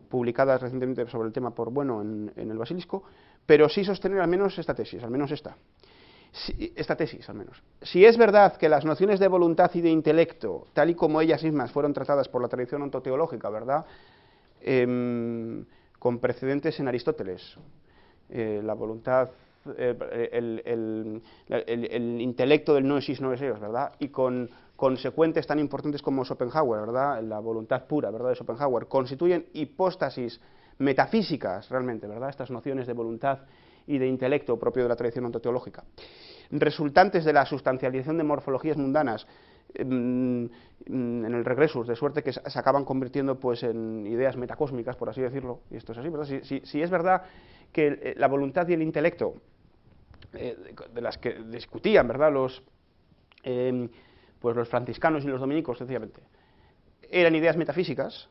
publicadas recientemente sobre el tema por Bueno en el Basilisco, pero sí sostener al menos esta tesis, al menos esta. Esta tesis, al menos. Si es verdad que las nociones de voluntad y de intelecto, tal y como ellas mismas fueron tratadas por la tradición ontoteológica, ¿verdad?, con precedentes en Aristóteles, la voluntad, el intelecto del noesis noeseos, ¿verdad?, y con consecuentes tan importantes como Schopenhauer, ¿verdad?, la voluntad pura, ¿verdad?, de Schopenhauer, constituyen hipóstasis metafísicas, realmente, ¿verdad?, estas nociones de voluntad y de intelecto propio de la tradición ontoteológica, resultantes de la sustancialización de morfologías mundanas en el regresus, de suerte que se acaban convirtiendo pues en ideas metacósmicas, por así decirlo, y esto es así, ¿verdad? Si es verdad que la voluntad y el intelecto, de las que discutían, ¿verdad?, los franciscanos y los dominicos, sencillamente, eran ideas metafísicas,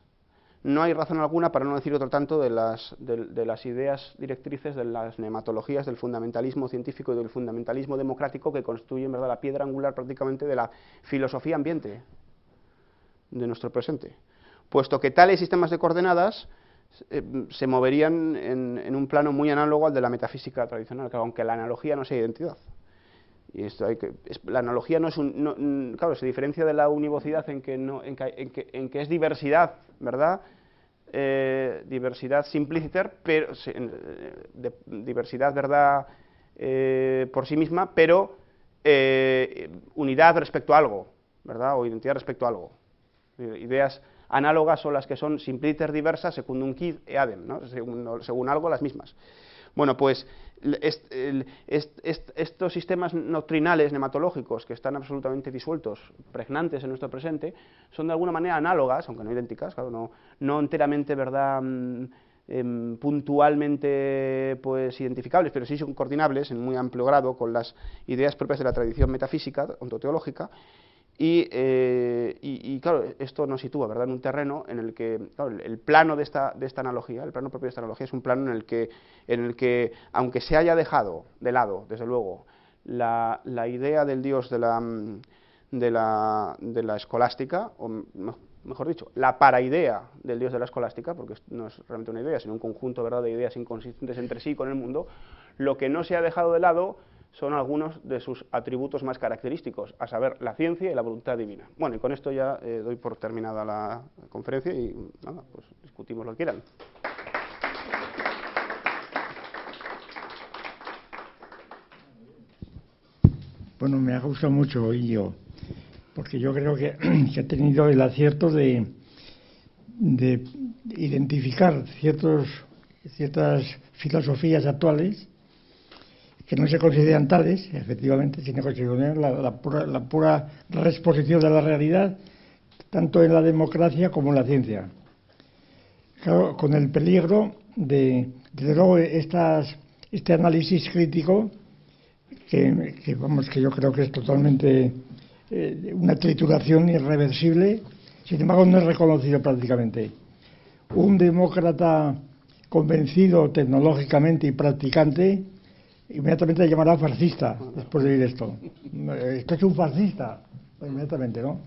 no hay razón alguna, para no decir otro tanto, de las ideas directrices de las nematologías del fundamentalismo científico y del fundamentalismo democrático que constituyen, ¿verdad?, la piedra angular prácticamente de la filosofía ambiente de nuestro presente, puesto que tales sistemas de coordenadas se moverían en un plano muy análogo al de la metafísica tradicional, aunque la analogía no sea identidad. Y esto la analogía no es claro, se diferencia de la univocidad en que es diversidad, ¿verdad?, diversidad simpliciter, pero diversidad, ¿verdad?, por sí misma, pero unidad respecto a algo, ¿verdad?, o identidad respecto a algo. Ideas análogas son las que son simpliciter diversas secundum quid eadem, ¿no?, según algo las mismas. Bueno, pues estos sistemas doctrinales nematológicos que están absolutamente disueltos, pregnantes en nuestro presente, son de alguna manera análogas, aunque no idénticas, claro, no enteramente, ¿verdad?, puntualmente pues identificables, pero sí son coordinables en muy amplio grado con las ideas propias de la tradición metafísica, ontoteológica, y claro, esto nos sitúa, ¿verdad?, en un terreno en el que, claro, el plano de esta analogía, el plano propio de esta analogía es un plano en el que aunque se haya dejado de lado, desde luego, la idea del Dios de la escolástica, o mejor dicho, la paraidea del Dios de la escolástica, porque no es realmente una idea, sino un conjunto, ¿verdad?, de ideas inconsistentes entre sí con el mundo, lo que no se ha dejado de lado son algunos de sus atributos más característicos, a saber, la ciencia y la voluntad divina. Bueno, y con esto ya doy por terminada la conferencia y nada, pues discutimos lo que quieran. Bueno, me ha gustado mucho oírlo, porque yo creo que he tenido el acierto de identificar ciertas filosofías actuales que no se consideran tales, efectivamente, sino que se consideran la pura reexposición de la realidad, tanto en la democracia como en la ciencia. Claro, con el peligro desde luego, este análisis crítico, que yo creo que es totalmente una trituración irreversible, sin embargo no es reconocido prácticamente. Un demócrata convencido tecnológicamente y practicante inmediatamente le llamará fascista después de oír esto. Esto es un fascista, inmediatamente, ¿no?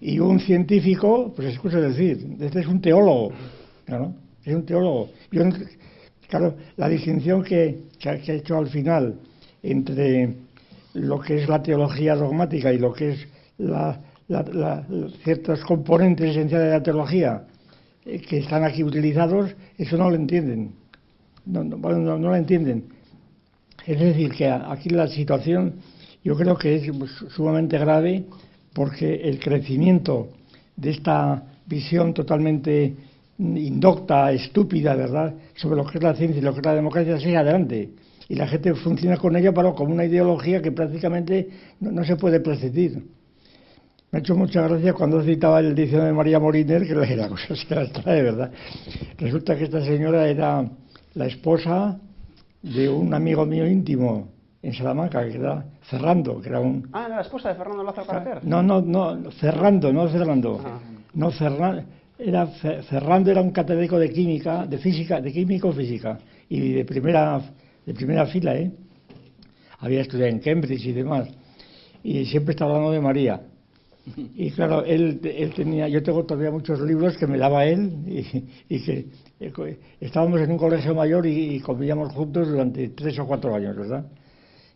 Y un científico, pues escucho decir, este es un teólogo, ¿no? Es un teólogo. Claro, la distinción que ha hecho al final entre lo que es la teología dogmática y lo que es ciertos componentes esenciales de la teología que están aquí utilizados, eso no lo entienden. No lo entienden. Es decir, que aquí la situación yo creo que es sumamente grave, porque el crecimiento de esta visión totalmente indocta, estúpida, ¿verdad?, sobre lo que es la ciencia y lo que es la democracia sigue adelante. Y la gente funciona con ella como una ideología que prácticamente no se puede prescindir. Me ha hecho mucha gracia cuando citaba el diccionario de María Moliner, que era cosas que las trae, ¿verdad? Resulta que esta señora era la esposa de un amigo mío íntimo en Salamanca, que era Ferrando, que era un... Ah, era la esposa de Fernando Lázaro Carater. No, Ferrando. No, Ferrando era un catedrático de química, de física, de químico-física, y de primera fila, ¿eh? Había estudiado en Cambridge y demás, y siempre estaba hablando de María. Y claro, él tenía, yo tengo todavía muchos libros que me daba él, y que estábamos en un colegio mayor y comíamos juntos durante 3 o 4 años, ¿verdad?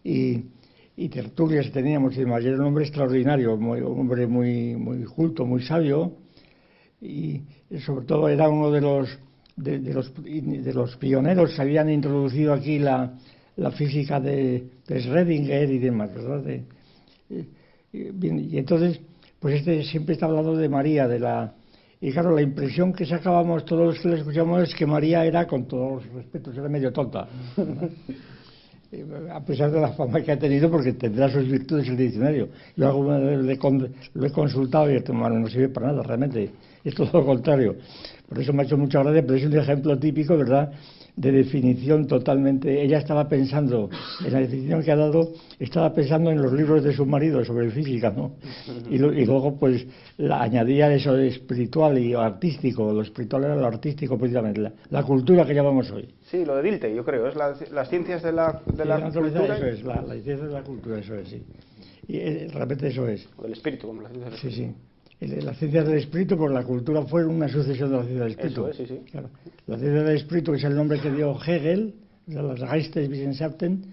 Y tertulias teníamos y demás. Y era un hombre extraordinario, un hombre muy culto, muy sabio, y sobre todo era uno de los pioneros que habían introducido aquí la física de Schrödinger y demás, ¿verdad? Y entonces, pues siempre está hablando de María, y claro, la impresión que sacábamos todos los que le escuchamos es que María era, con todos los respetos, era medio tonta. A pesar de la fama que ha tenido, porque tendrá sus virtudes el diccionario. Yo alguna vez lo he consultado y he dicho, no sirve para nada, realmente. Es todo lo contrario. Por eso me ha hecho mucha gracia, pero es un ejemplo típico, ¿verdad?, de definición totalmente. Ella estaba pensando, en la definición que ha dado, estaba pensando en los libros de su marido sobre física, ¿no? Y luego, pues, añadía eso de espiritual y artístico. Lo espiritual era lo artístico, precisamente, la cultura que llamamos hoy. Sí, lo de Dilthey, yo creo, es las ciencias de la cultura. Eso es, la ciencia de la cultura, eso es, sí. Y realmente eso es. O del espíritu, como la ciencia del espíritu. Sí. La ciencia del espíritu, pues la cultura fue una sucesión de la ciencia del espíritu. Eso es, sí. Claro. La ciencia del espíritu, que es el nombre que dio Hegel, las Geisteswissenschaften,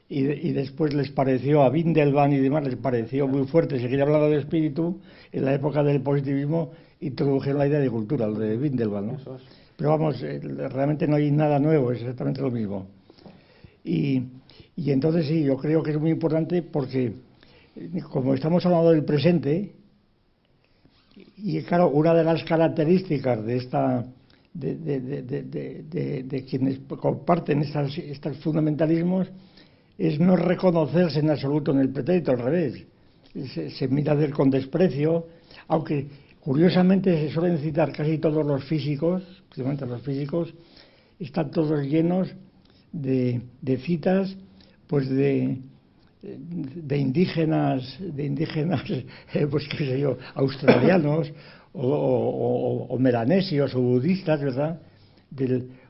y después les pareció a Windelband y demás, les pareció muy fuerte seguir hablando de espíritu. En la época del positivismo introdujeron la idea de cultura, lo de Windelband, ¿no? Eso es. Pero vamos, realmente no hay nada nuevo, es exactamente lo mismo. Y entonces sí, yo creo que es muy importante porque, como estamos hablando del presente, y claro, una de las características de de quienes comparten estos fundamentalismos es no reconocerse en absoluto en el pretérito, al revés. Se mira con desprecio, aunque curiosamente se suelen citar casi todos los físicos, principalmente los físicos, están todos llenos de citas pues de indígenas, pues qué sé yo, australianos o melanesios o budistas, ¿verdad?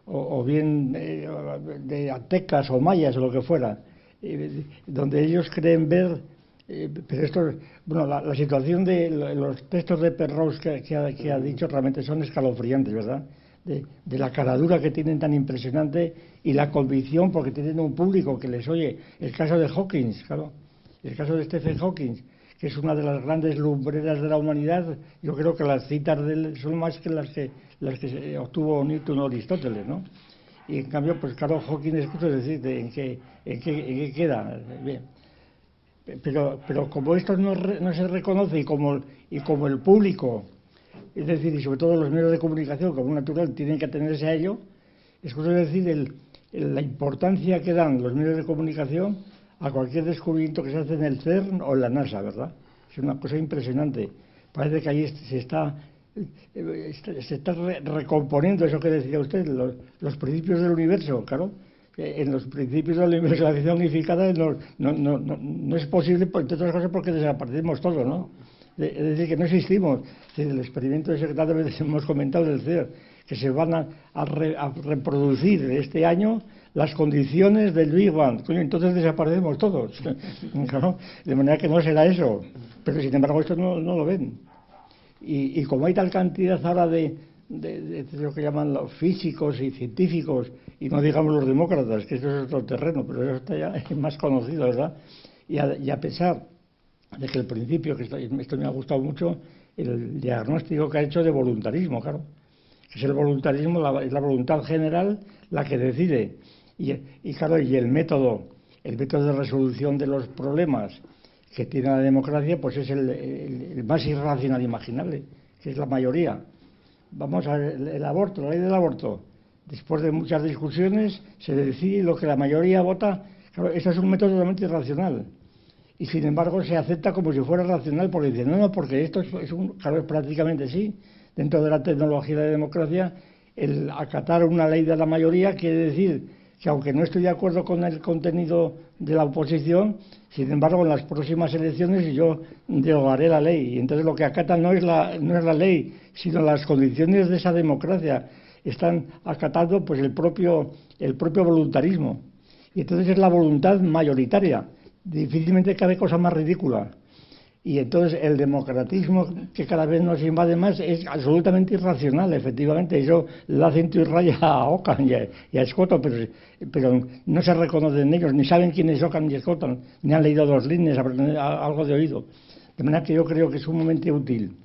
O bien de aztecas o mayas o lo que fuera, donde ellos creen ver, pero esto, bueno, la situación de los textos de Perrault que ha dicho realmente son escalofriantes, ¿verdad? De la caradura que tienen tan impresionante y la convicción, porque tienen un público que les oye. El caso de Hawking, claro, el caso de Stephen Hawking, que es una de las grandes lumbreras de la humanidad. Yo creo que las citas de él son más que las que obtuvo Newton o Aristóteles, ¿no? Y en cambio, pues claro, Hawking es decir, ¿en qué queda? Bien. Pero como esto no se reconoce y como el público, es decir, y sobre todo los medios de comunicación, como natural, tienen que atenerse a ello, es decir, la importancia que dan los medios de comunicación a cualquier descubrimiento que se hace en el CERN o en la NASA, ¿verdad? Es una cosa impresionante. Parece que ahí se está recomponiendo eso que decía usted, los principios del universo, claro. En los principios de la universo, la ciencia unificada no es posible, entre otras cosas, porque desaparecemos todos, ¿no? Es decir, que no existimos. El experimento ese que tantas veces hemos comentado del CERN, que se van a reproducir este año las condiciones del Big Bang. Entonces desaparecemos todos. Claro, de manera que no será eso. Pero sin embargo esto no lo ven. Y como hay tal cantidad ahora de lo que llaman los físicos y científicos, y no digamos los demócratas, que eso es otro terreno, pero eso está ya más conocido, ¿verdad? Y a pesar de que el principio, que esto me ha gustado mucho, el diagnóstico que ha hecho de voluntarismo, claro, que es el voluntarismo, es la voluntad general la que decide, y claro, y el método de resolución de los problemas que tiene la democracia, pues es el más irracional imaginable, que es la mayoría. Vamos a ver, el aborto, la ley del aborto, después de muchas discusiones, se decide lo que la mayoría vota. Claro, eso es un método totalmente irracional. Y sin embargo se acepta como si fuera racional, porque dicen, no, porque esto claro, es prácticamente sí. Dentro de la tecnología de la democracia, el acatar una ley de la mayoría quiere decir que aunque no estoy de acuerdo con el contenido de la oposición, sin embargo en las próximas elecciones yo derogaré la ley. Y entonces lo que acatan no es la ley, sino las condiciones de esa democracia. Están acatando pues el propio voluntarismo. Y entonces es la voluntad mayoritaria. Difícilmente cabe cosa más ridícula. Y entonces el democratismo, que cada vez nos invade más, es absolutamente irracional, efectivamente. Eso le hace cinto y raya a Ockham y a Scott, pero no se reconocen ellos, ni saben quién es Ockham y Scott, ni han leído 2 líneas, algo de oído. De manera que yo creo que es sumamente útil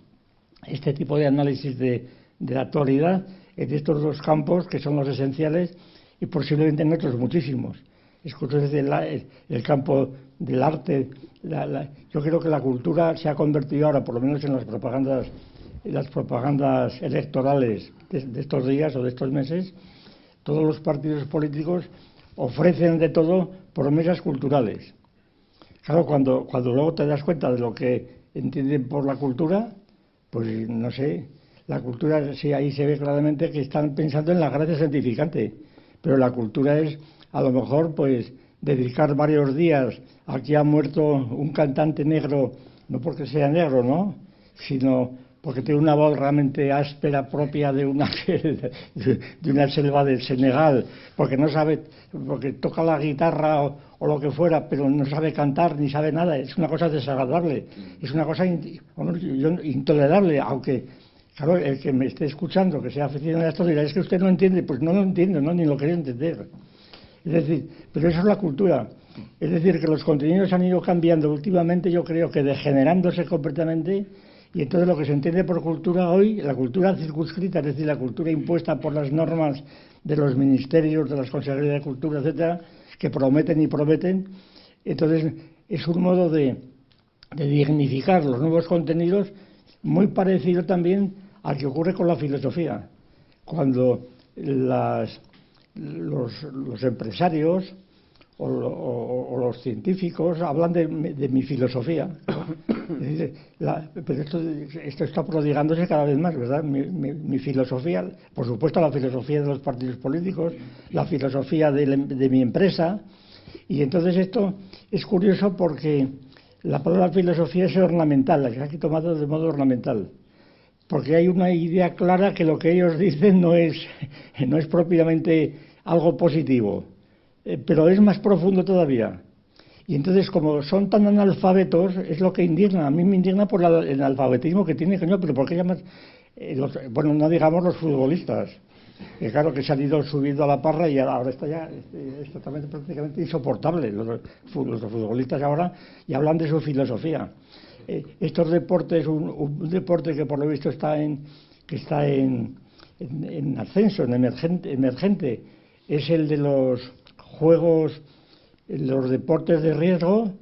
este tipo de análisis de la actualidad en estos 2 campos, que son los esenciales, y posiblemente en otros muchísimos. Escucho desde el campo del arte. Yo creo que la cultura se ha convertido ahora, por lo menos en las propagandas electorales de estos días o de estos meses. Todos los partidos políticos ofrecen de todo promesas culturales. Claro, cuando luego te das cuenta de lo que entienden por la cultura, pues no sé, la cultura, sí, ahí se ve claramente que están pensando en la gracia santificante, pero la cultura es, a lo mejor, pues, dedicar varios días a que ha muerto un cantante negro, no porque sea negro, ¿no?, sino porque tiene una voz realmente áspera, propia de una selva del Senegal, porque no sabe, porque toca la guitarra o lo que fuera, pero no sabe cantar ni sabe nada. Es una cosa desagradable, es una cosa intolerable, aunque, claro, el que me esté escuchando, que sea aficionado a esto, dirá, es que usted no entiende. Pues no lo entiendo, ¿no?, ni lo quiero entender. Es decir, pero eso es la cultura. Es decir, que los contenidos han ido cambiando últimamente, yo creo que degenerándose completamente, y entonces lo que se entiende por cultura hoy, la cultura circunscrita, es decir, la cultura impuesta por las normas de los ministerios, de las consejerías de cultura, etcétera, que prometen y prometen, entonces es un modo de dignificar los nuevos contenidos muy parecido también al que ocurre con la filosofía. cuando los empresarios o los científicos hablan de mi filosofía, ¿no? Pero esto está prodigándose cada vez más, ¿verdad? Mi filosofía, por supuesto la filosofía de los partidos políticos, la filosofía de mi empresa, y entonces esto es curioso porque la palabra filosofía es ornamental, la que aquí tomado de modo ornamental, porque hay una idea clara que lo que ellos dicen no es propiamente algo positivo, pero es más profundo todavía. Y entonces, como son tan analfabetos, es lo que indigna. A mí me indigna por el analfabetismo que tiene, coño, pero ¿por qué llamas? Bueno, no digamos los futbolistas, que claro, que se han ido subiendo a la parra y ahora está ya es totalmente, prácticamente insoportable. Los futbolistas ahora ya hablan de su filosofía. Estos deportes, un deporte que por lo visto está en ascenso, en emergente, es el de los juegos, los deportes de riesgo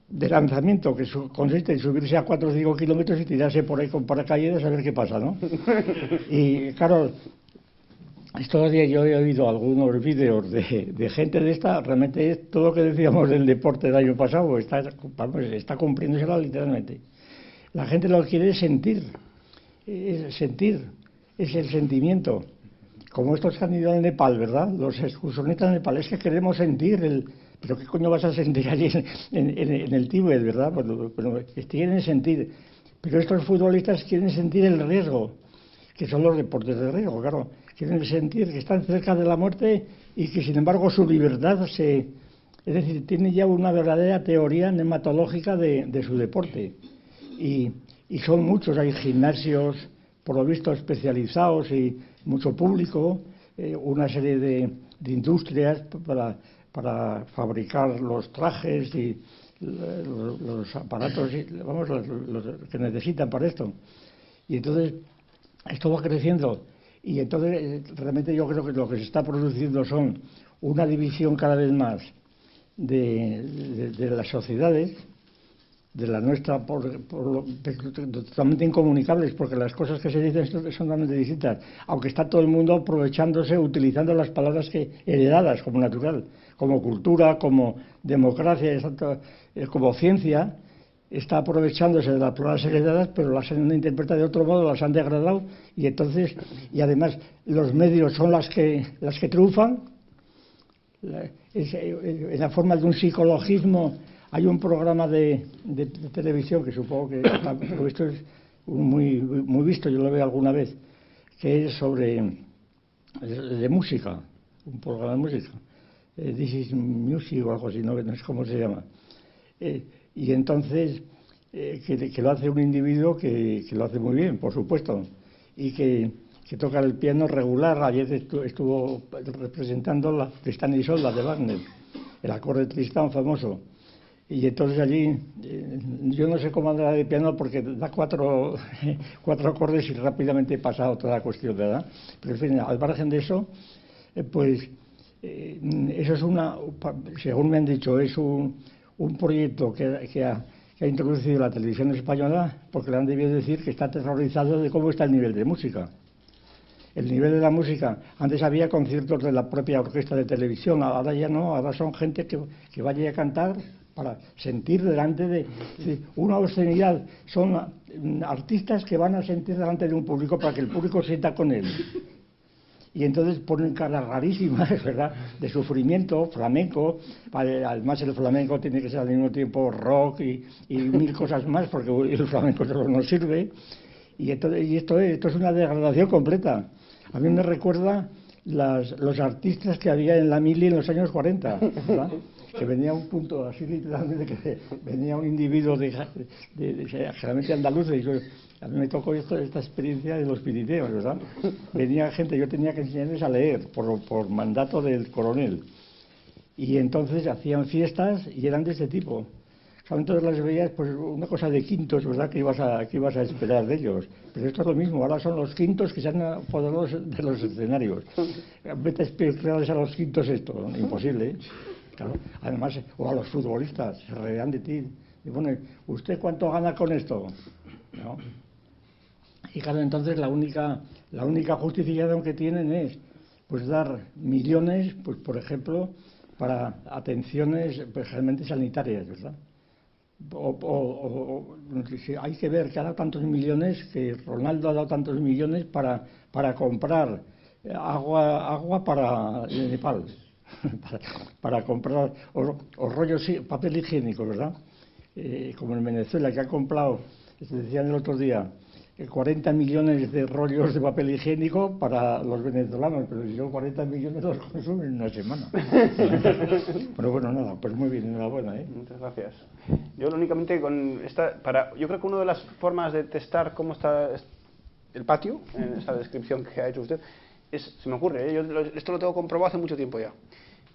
de lanzamiento, que consiste en subirse a 4 o 5 kilómetros y tirarse por ahí con paracaídas a ver qué pasa, ¿no? Y claro, estos días yo he oído algunos vídeos de gente de esta, realmente es todo lo que decíamos del deporte del año pasado, está cumpliéndosela literalmente. La gente lo que quiere es sentir, es el sentimiento. Como estos que han ido al Nepal, ¿verdad? Los excursionistas de Nepal, es que queremos sentir ¿pero qué coño vas a sentir allí en el Tíbet, verdad? Pero quieren sentir. Pero estos futbolistas quieren sentir el riesgo, que son los deportes de riesgo, claro. Quieren sentir que están cerca de la muerte y que, sin embargo, su libertad es decir, tiene ya una verdadera teoría nematológica de su deporte. Y son muchos, hay gimnasios, por lo visto, especializados y mucho público, una serie de industrias para fabricar los trajes y los aparatos, vamos, los que necesitan para esto. Y entonces, esto va creciendo. Y entonces, realmente yo creo que lo que se está produciendo son una división cada vez más de las sociedades, de la nuestra, totalmente incomunicables, porque las cosas que se dicen son totalmente distintas, aunque está todo el mundo aprovechándose, utilizando las palabras heredadas como natural, como cultura, como democracia, como ciencia, está aprovechándose de las palabras heredadas, pero las han interpretado de otro modo, las han degradado, y entonces, y además los medios son las que triunfan, en la forma de un psicologismo. Hay un programa de televisión que supongo que esto es muy visto, yo lo veo alguna vez, que es de música, un programa de música, This is Music o algo así, no sé cómo se llama. Y entonces, que lo hace un individuo que lo hace muy bien, por supuesto, y que toca el piano regular. Ayer estuvo representando la Tristán y Isolda de Wagner, el acorde Tristán famoso. Y entonces allí, yo no sé cómo anda de piano porque da cuatro acordes y rápidamente pasa a otra cuestión, ¿verdad? Pero en fin, al margen de eso, pues eso es según me han dicho, es un proyecto que ha introducido la televisión española, porque le han debido decir que está aterrorizado de cómo está el nivel de música. El nivel de la música, antes había conciertos de la propia orquesta de televisión, ahora ya no, ahora son gente que vaya a cantar para sentir delante de una obscenidad. Son artistas que van a sentir delante de un público para que el público sienta con él. Y entonces ponen caras rarísimas, ¿verdad? De sufrimiento, flamenco. Además el flamenco tiene que ser al mismo tiempo rock y mil cosas más, porque el flamenco solo no sirve. Y esto es una degradación completa. A mí me recuerda los artistas que había en la mili en los años 40, ¿verdad? Que venía un punto así literalmente, que venía un individuo generalmente andaluz, y a mí me tocó esta experiencia de los Pirineos, ¿verdad? Venía gente, yo tenía que enseñarles a leer por mandato del coronel, y entonces hacían fiestas y eran de este tipo. Entonces las veías, pues una cosa de quintos, ¿verdad? Que ibas a esperar de ellos. Pero esto es lo mismo, ahora son los quintos que se han apoderado de los escenarios. Vete a explicarles a los quintos esto, imposible, ¿eh? Claro. Además, o a los futbolistas, se reirán de ti. Y bueno, ¿usted cuánto gana con esto? ¿No? Y claro, entonces la única justificación que tienen es pues dar millones, pues por ejemplo, para atenciones pues, realmente sanitarias, ¿verdad? Hay que ver que ha dado tantos millones, que Ronaldo ha dado tantos millones para comprar agua para Nepal, para comprar o rollos, papel higiénico, ¿verdad? Como en Venezuela, que ha comprado, se decían el otro día, 40 millones de rollos de papel higiénico para los venezolanos, pero si son 40 millones los consumen en una semana. Pero bueno, nada, pues muy bien, enhorabuena, ¿eh? Muchas gracias. Yo únicamente con yo creo que una de las formas de testar cómo está el patio, en esa descripción que ha hecho usted, se me ocurre, yo esto lo tengo comprobado hace mucho tiempo ya.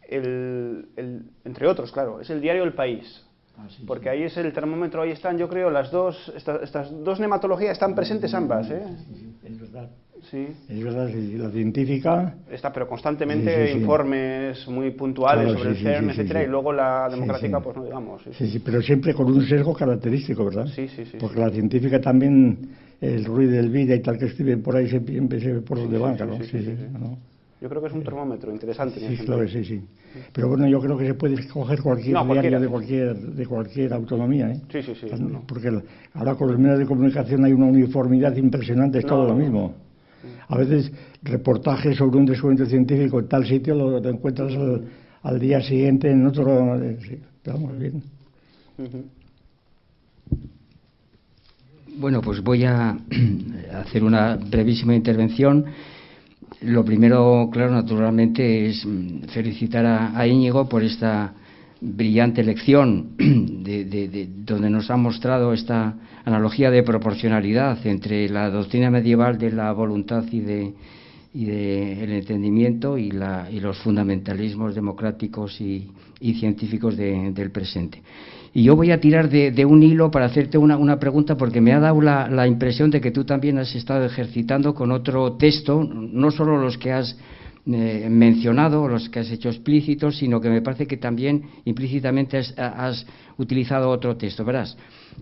Entre otros, claro, es el diario El País. Sí, porque sí. Ahí es el termómetro, ahí están, yo creo, estas dos nematologías están presentes ambas, ¿eh? Sí, es verdad. Sí. Es verdad, sí, la científica... Está, pero constantemente informes muy puntuales sobre el CERN, etcétera, y luego la democrática, pues no digamos. Sí, pero siempre con un sesgo característico, ¿verdad? Sí. Porque la científica también, el Ruiz del Vida y tal que escriben por ahí, siempre se ve por donde van, ¿no? ¿no? Yo creo que es un termómetro interesante. Sí, claro, sí. Pero bueno, yo creo que se puede escoger cualquier diario de cualquier autonomía, ¿eh? Sí. Porque ahora con los medios de comunicación hay una uniformidad impresionante, es todo lo mismo. A veces reportajes sobre un descubrimiento científico en tal sitio lo encuentras al día siguiente en otro... Vamos bien. Bueno, pues voy a hacer una brevísima intervención. Lo primero, claro, naturalmente, es felicitar a Íñigo por esta brillante lección donde nos ha mostrado esta analogía de proporcionalidad entre la doctrina medieval de la voluntad y el entendimiento y los fundamentalismos democráticos y científicos del presente. Y yo voy a tirar de un hilo para hacerte una pregunta, porque me ha dado la impresión de que tú también has estado ejercitando con otro texto, no solo los que has mencionado, los que has hecho explícitos, sino que me parece que también implícitamente has utilizado otro texto. Verás,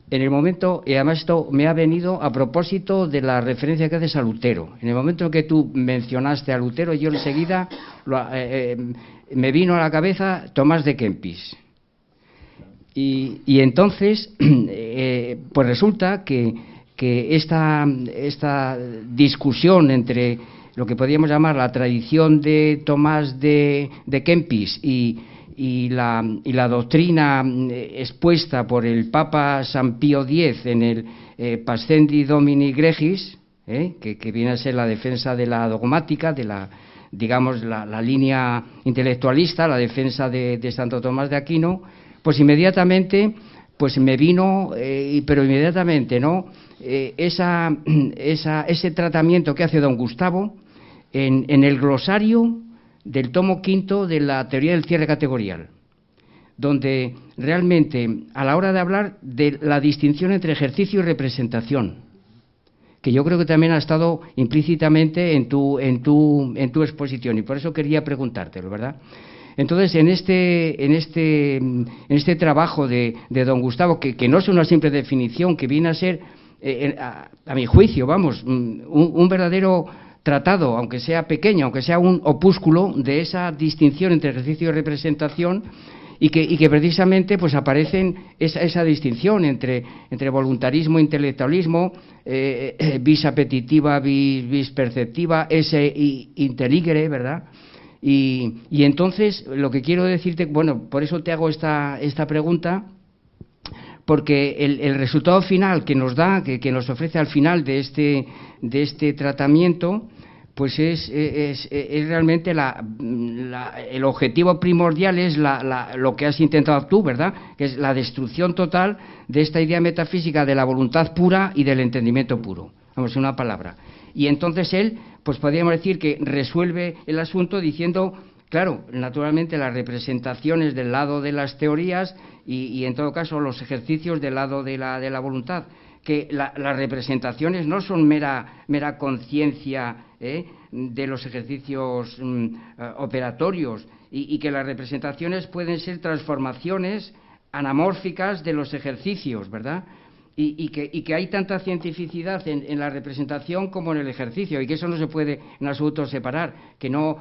en el momento, y además esto me ha venido a propósito de la referencia que haces a Lutero. En el momento en que tú mencionaste a Lutero, yo enseguida me vino a la cabeza Tomás de Kempis. Y entonces, pues resulta que esta discusión entre lo que podríamos llamar la tradición de Tomás de Kempis y la doctrina expuesta por el Papa San Pío X en el Pascendi Domini Gregis, que viene a ser la defensa de la dogmática, de la línea intelectualista, la defensa de Santo Tomás de Aquino, pues inmediatamente pues me vino, pero inmediatamente, ¿no?, ese tratamiento que hace don Gustavo en el glosario del tomo quinto de la teoría del cierre categorial, donde realmente a la hora de hablar de la distinción entre ejercicio y representación, que yo creo que también ha estado implícitamente en tu exposición, y por eso quería preguntártelo, ¿verdad? Entonces, en este trabajo de don Gustavo, que no es una simple definición, que viene a ser, a mi juicio, vamos, un verdadero tratado, aunque sea pequeño, aunque sea un opúsculo de esa distinción entre ejercicio y representación, y que precisamente pues aparecen esa distinción entre voluntarismo, intelectualismo, vis apetitiva, vis perceptiva, esse inteligere, ¿verdad? Y entonces lo que quiero decirte, bueno, por eso te hago esta pregunta, porque el resultado final que nos da, que nos ofrece al final de este tratamiento, pues es realmente el objetivo primordial, es lo que has intentado tú, ¿verdad?, que es la destrucción total de esta idea metafísica de la voluntad pura y del entendimiento puro, vamos, en una palabra. Y entonces él, pues podríamos decir que resuelve el asunto diciendo, claro, naturalmente las representaciones del lado de las teorías y en todo caso los ejercicios del lado de la voluntad, que las representaciones no son mera conciencia de los ejercicios operatorios, y que las representaciones pueden ser transformaciones anamórficas de los ejercicios, ¿verdad? y que hay tanta cientificidad en la representación como en el ejercicio, y que eso no se puede en absoluto separar, que no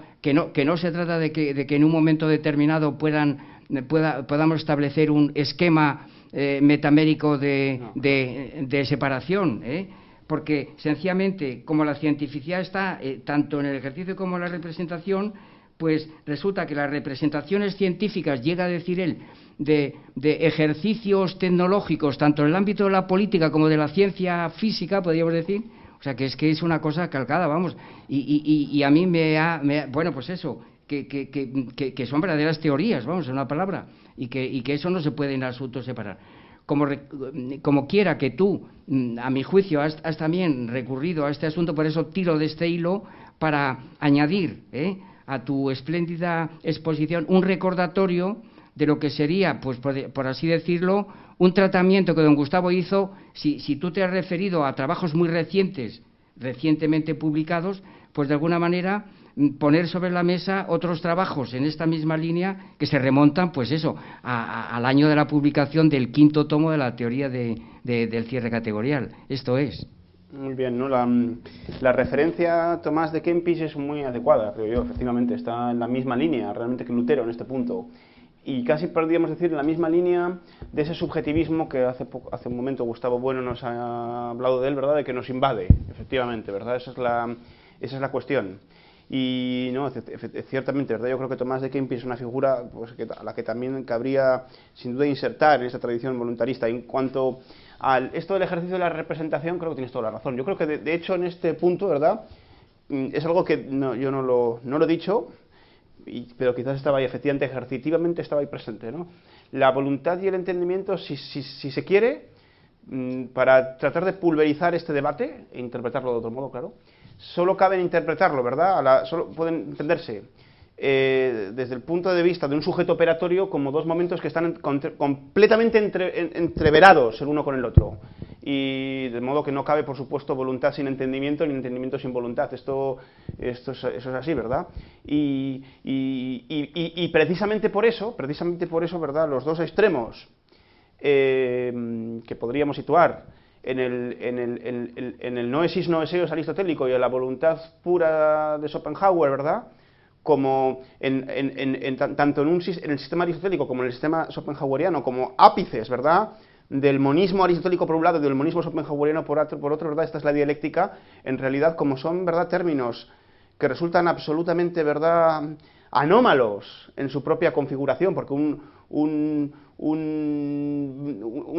se trata de que en un momento determinado podamos establecer un esquema metamérico de separación, porque sencillamente, como la cientificidad está tanto en el ejercicio como en la representación, pues resulta que las representaciones científicas, llega a decir él, de ejercicios tecnológicos, tanto en el ámbito de la política como de la ciencia física, podríamos decir, o sea, que es una cosa calcada, vamos, y a mí bueno, pues eso, que son verdaderas teorías, vamos, en una palabra, y que eso no se puede en absoluto separar. Como quiera que tú, a mi juicio, has también recurrido a este asunto, por eso tiro de este hilo para añadir a tu espléndida exposición un recordatorio de lo que sería, pues por así decirlo, un tratamiento que don Gustavo hizo. Si tú te has referido a trabajos muy recientemente publicados, pues de alguna manera poner sobre la mesa otros trabajos en esta misma línea que se remontan, pues eso, al año de la publicación del 5º tomo de la teoría del cierre categorial. Esto es. Muy bien, ¿no? La referencia a Tomás de Kempis es muy adecuada, creo yo. Efectivamente, está en la misma línea realmente que Lutero en este punto. Y casi podríamos decir en la misma línea de ese subjetivismo que hace un momento Gustavo Bueno nos ha hablado de él, ¿verdad?, de que nos invade, efectivamente, ¿verdad? Esa es la cuestión. Y no, ciertamente, ¿verdad? Yo creo que Tomás de Kempis es una figura, pues, a la que también cabría sin duda insertar en esa tradición voluntarista. En cuanto a esto del ejercicio de la representación, creo que tienes toda la razón. Yo creo que de hecho en este punto, ¿verdad?, es algo que yo no lo he dicho, pero quizás estaba ahí, efectivamente, ejercitivamente estaba ahí presente, ¿no? La voluntad y el entendimiento, si se quiere, para tratar de pulverizar este debate e interpretarlo de otro modo, claro, solo cabe interpretarlo, ¿verdad? Solo pueden entenderse desde el punto de vista de un sujeto operatorio como dos momentos que están completamente entreverados el uno con el otro. Y de modo que no cabe, por supuesto, voluntad sin entendimiento ni entendimiento sin voluntad. Eso es así, ¿verdad? Y precisamente por eso, ¿verdad?, los dos extremos que podríamos situar en el noesis noeseos aristotélico y en la voluntad pura de Schopenhauer, ¿verdad?, como tanto en el sistema aristotélico como en el sistema schopenhaueriano, como ápices, ¿verdad?, del monismo aristotélico por un lado y del monismo schopenhaueriano por otro, ¿verdad? Esta es la dialéctica, en realidad, como son, ¿verdad?, términos que resultan absolutamente, ¿verdad?, anómalos en su propia configuración, porque un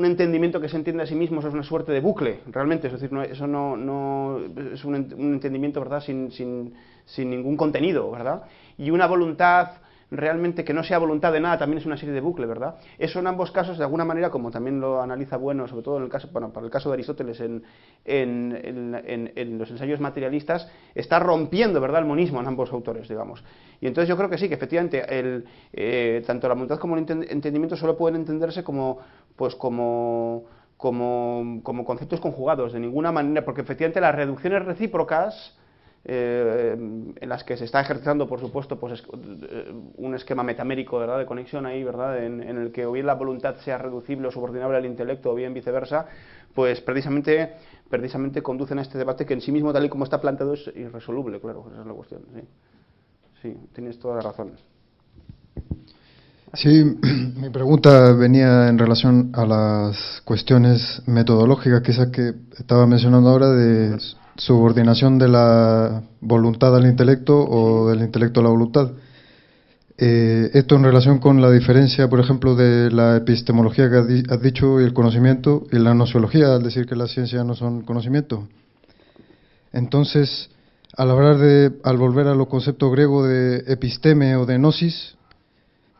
entendimiento que se entiende a sí mismo es una suerte de bucle, realmente, es decir, eso no es un entendimiento, ¿verdad?, sin ningún contenido, ¿verdad? Y una voluntad realmente que no sea voluntad de nada también es una serie de bucle, ¿verdad? Eso en ambos casos, de alguna manera, como también lo analiza Bueno, sobre todo en el caso, bueno, para el caso de Aristóteles en los ensayos materialistas, está rompiendo, ¿verdad?, el monismo en ambos autores, digamos. Y entonces yo creo que sí, que efectivamente tanto la voluntad como el entendimiento solo pueden entenderse como conceptos conjugados, de ninguna manera, porque efectivamente las reducciones recíprocas en las que se está ejercitando, por supuesto, pues un esquema metamérico, ¿verdad?, de conexión ahí, ¿verdad?, en el que o bien la voluntad sea reducible o subordinable al intelecto o bien viceversa, pues precisamente conducen a este debate que en sí mismo, tal y como está planteado, es irresoluble, claro, esa es la cuestión. Sí, tienes toda la razón. Sí, mi pregunta venía en relación a las cuestiones metodológicas, quizás que estaba mencionando ahora, de subordinación de la voluntad al intelecto o del intelecto a la voluntad. Esto en relación con la diferencia, por ejemplo, de la epistemología que has dicho y el conocimiento, y la nociología, al decir que las ciencias no son conocimiento. Entonces, al volver a los conceptos griegos de episteme o de gnosis,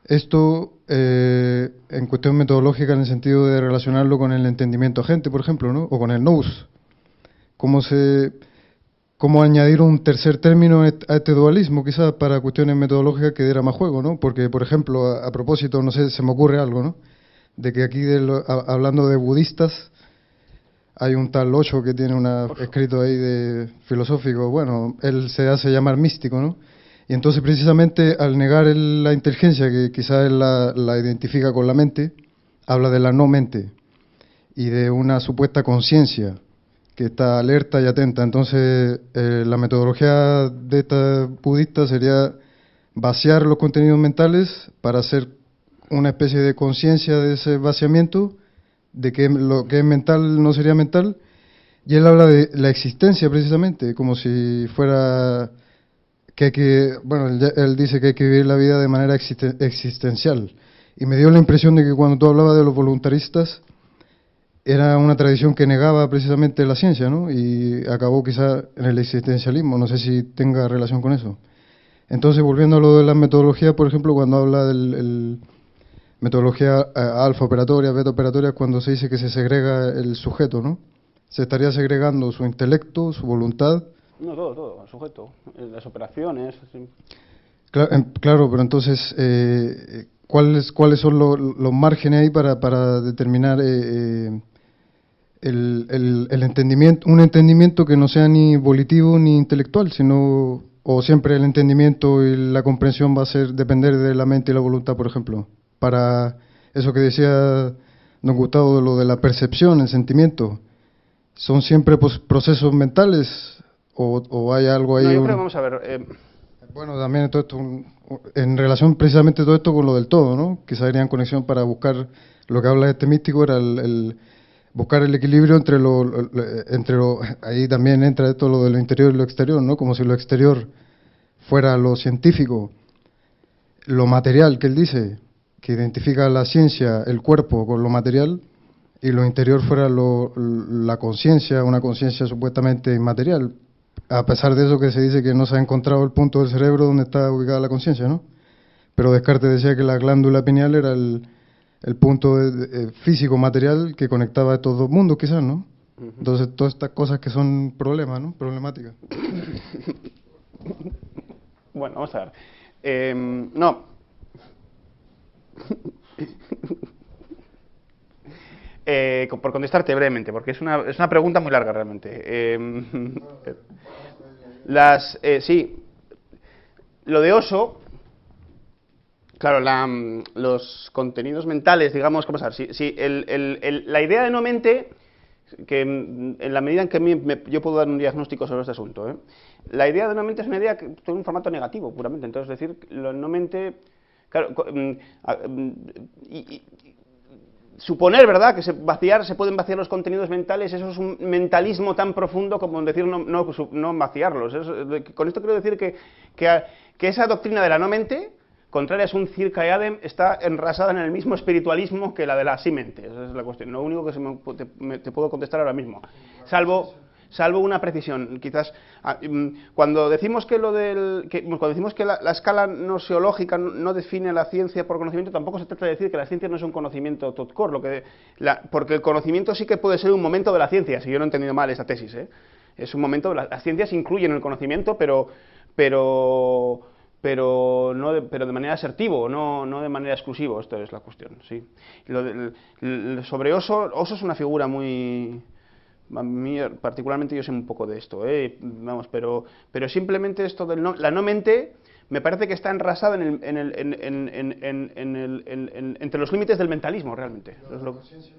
esto en cuestión metodológica, en el sentido de relacionarlo con el entendimiento agente, por ejemplo, ¿no?, o con el nous. ¿Cómo añadir un tercer término a este dualismo, quizás para cuestiones metodológicas que diera más juego, ¿no? Porque, por ejemplo, a propósito, no sé, se me ocurre algo, ¿no?, de que aquí, hablando de budistas, hay un tal Osho que tiene escrito ahí de filosófico, bueno, él se hace llamar místico, ¿no? Y entonces, precisamente, al negar la inteligencia, que quizás él la identifica con la mente, habla de la no mente. y de una supuesta conciencia que está alerta y atenta. Entonces, la metodología de esta budista sería vaciar los contenidos mentales para hacer una especie de conciencia de ese vaciamiento, de que lo que es mental no sería mental, y él habla de la existencia precisamente, como si fuera que hay que, bueno, él dice que hay que vivir la vida de manera existencial, y me dio la impresión de que cuando tú hablabas de los voluntaristas, era una tradición que negaba precisamente la ciencia, ¿no? Y acabó quizá en el existencialismo, no sé si tenga relación con eso. Entonces, volviendo a lo de la metodología, por ejemplo, cuando habla del metodología alfa operatoria, beta operatoria, cuando se dice que se segrega el sujeto, ¿no? Se estaría segregando su intelecto, su voluntad. No, todo, el sujeto, las operaciones. Sí. Claro, pero entonces, ¿cuáles son los márgenes ahí para determinar el entendimiento, un entendimiento que no sea ni volitivo ni intelectual, sino, o siempre el entendimiento y la comprensión va a depender de la mente y la voluntad, por ejemplo? Para eso que decía don Gustavo, de lo de la percepción, el sentimiento, ¿son siempre procesos mentales o hay algo ahí? No, yo creo, vamos a ver. Bueno, también todo esto, en relación precisamente todo esto con lo del todo, ¿no? Quizá iría en conexión para buscar, lo que habla este místico era buscar el equilibrio entre ahí también entra esto lo de lo interior y lo exterior, ¿no? Como si lo exterior fuera lo científico, lo material que él dice, que identifica la ciencia, el cuerpo con lo material, y lo interior fuera la conciencia, una conciencia supuestamente inmaterial. A pesar de eso que se dice que no se ha encontrado el punto del cerebro donde está ubicada la conciencia, ¿no? Pero Descartes decía que la glándula pineal era el punto físico, material que conectaba estos dos mundos, quizás, ¿no? Entonces, todas estas cosas que son problemas, ¿no? Problemáticas. Bueno, vamos a ver. No. Por contestarte brevemente, porque es una pregunta muy larga realmente. Sí, lo de Osho, claro, los contenidos mentales, digamos, ¿cómo saber? Si la idea de no mente, que en la medida en que yo puedo dar un diagnóstico sobre este asunto, la idea de no mente es una idea que tiene un formato negativo, puramente. Entonces, es decir, lo no mente, claro, suponer, ¿verdad?, que se pueden vaciar los contenidos mentales, eso es un mentalismo tan profundo como decir no vaciarlos. Con esto quiero decir que esa doctrina de la no mente, contraria a Sun Circa y Adem, está enrasada en el mismo espiritualismo que la de la sí mente. Esa es la cuestión. Lo único que te puedo contestar ahora mismo. Salvo una precisión, quizás cuando decimos que la escala noseológica no define la ciencia por conocimiento, tampoco se trata de decir que la ciencia no es un conocimiento tot core, porque el conocimiento sí que puede ser un momento de la ciencia, si yo no he entendido mal esa tesis, es un momento, las ciencias incluyen el conocimiento, pero de manera asertivo, no de manera exclusiva. Esto es la cuestión, sí. Sobre Osho es una figura muy... A mí, particularmente, yo sé un poco de esto, vamos, pero simplemente esto de la no mente me parece que está enrasada entre los límites del mentalismo, realmente. ¿De la conciencia?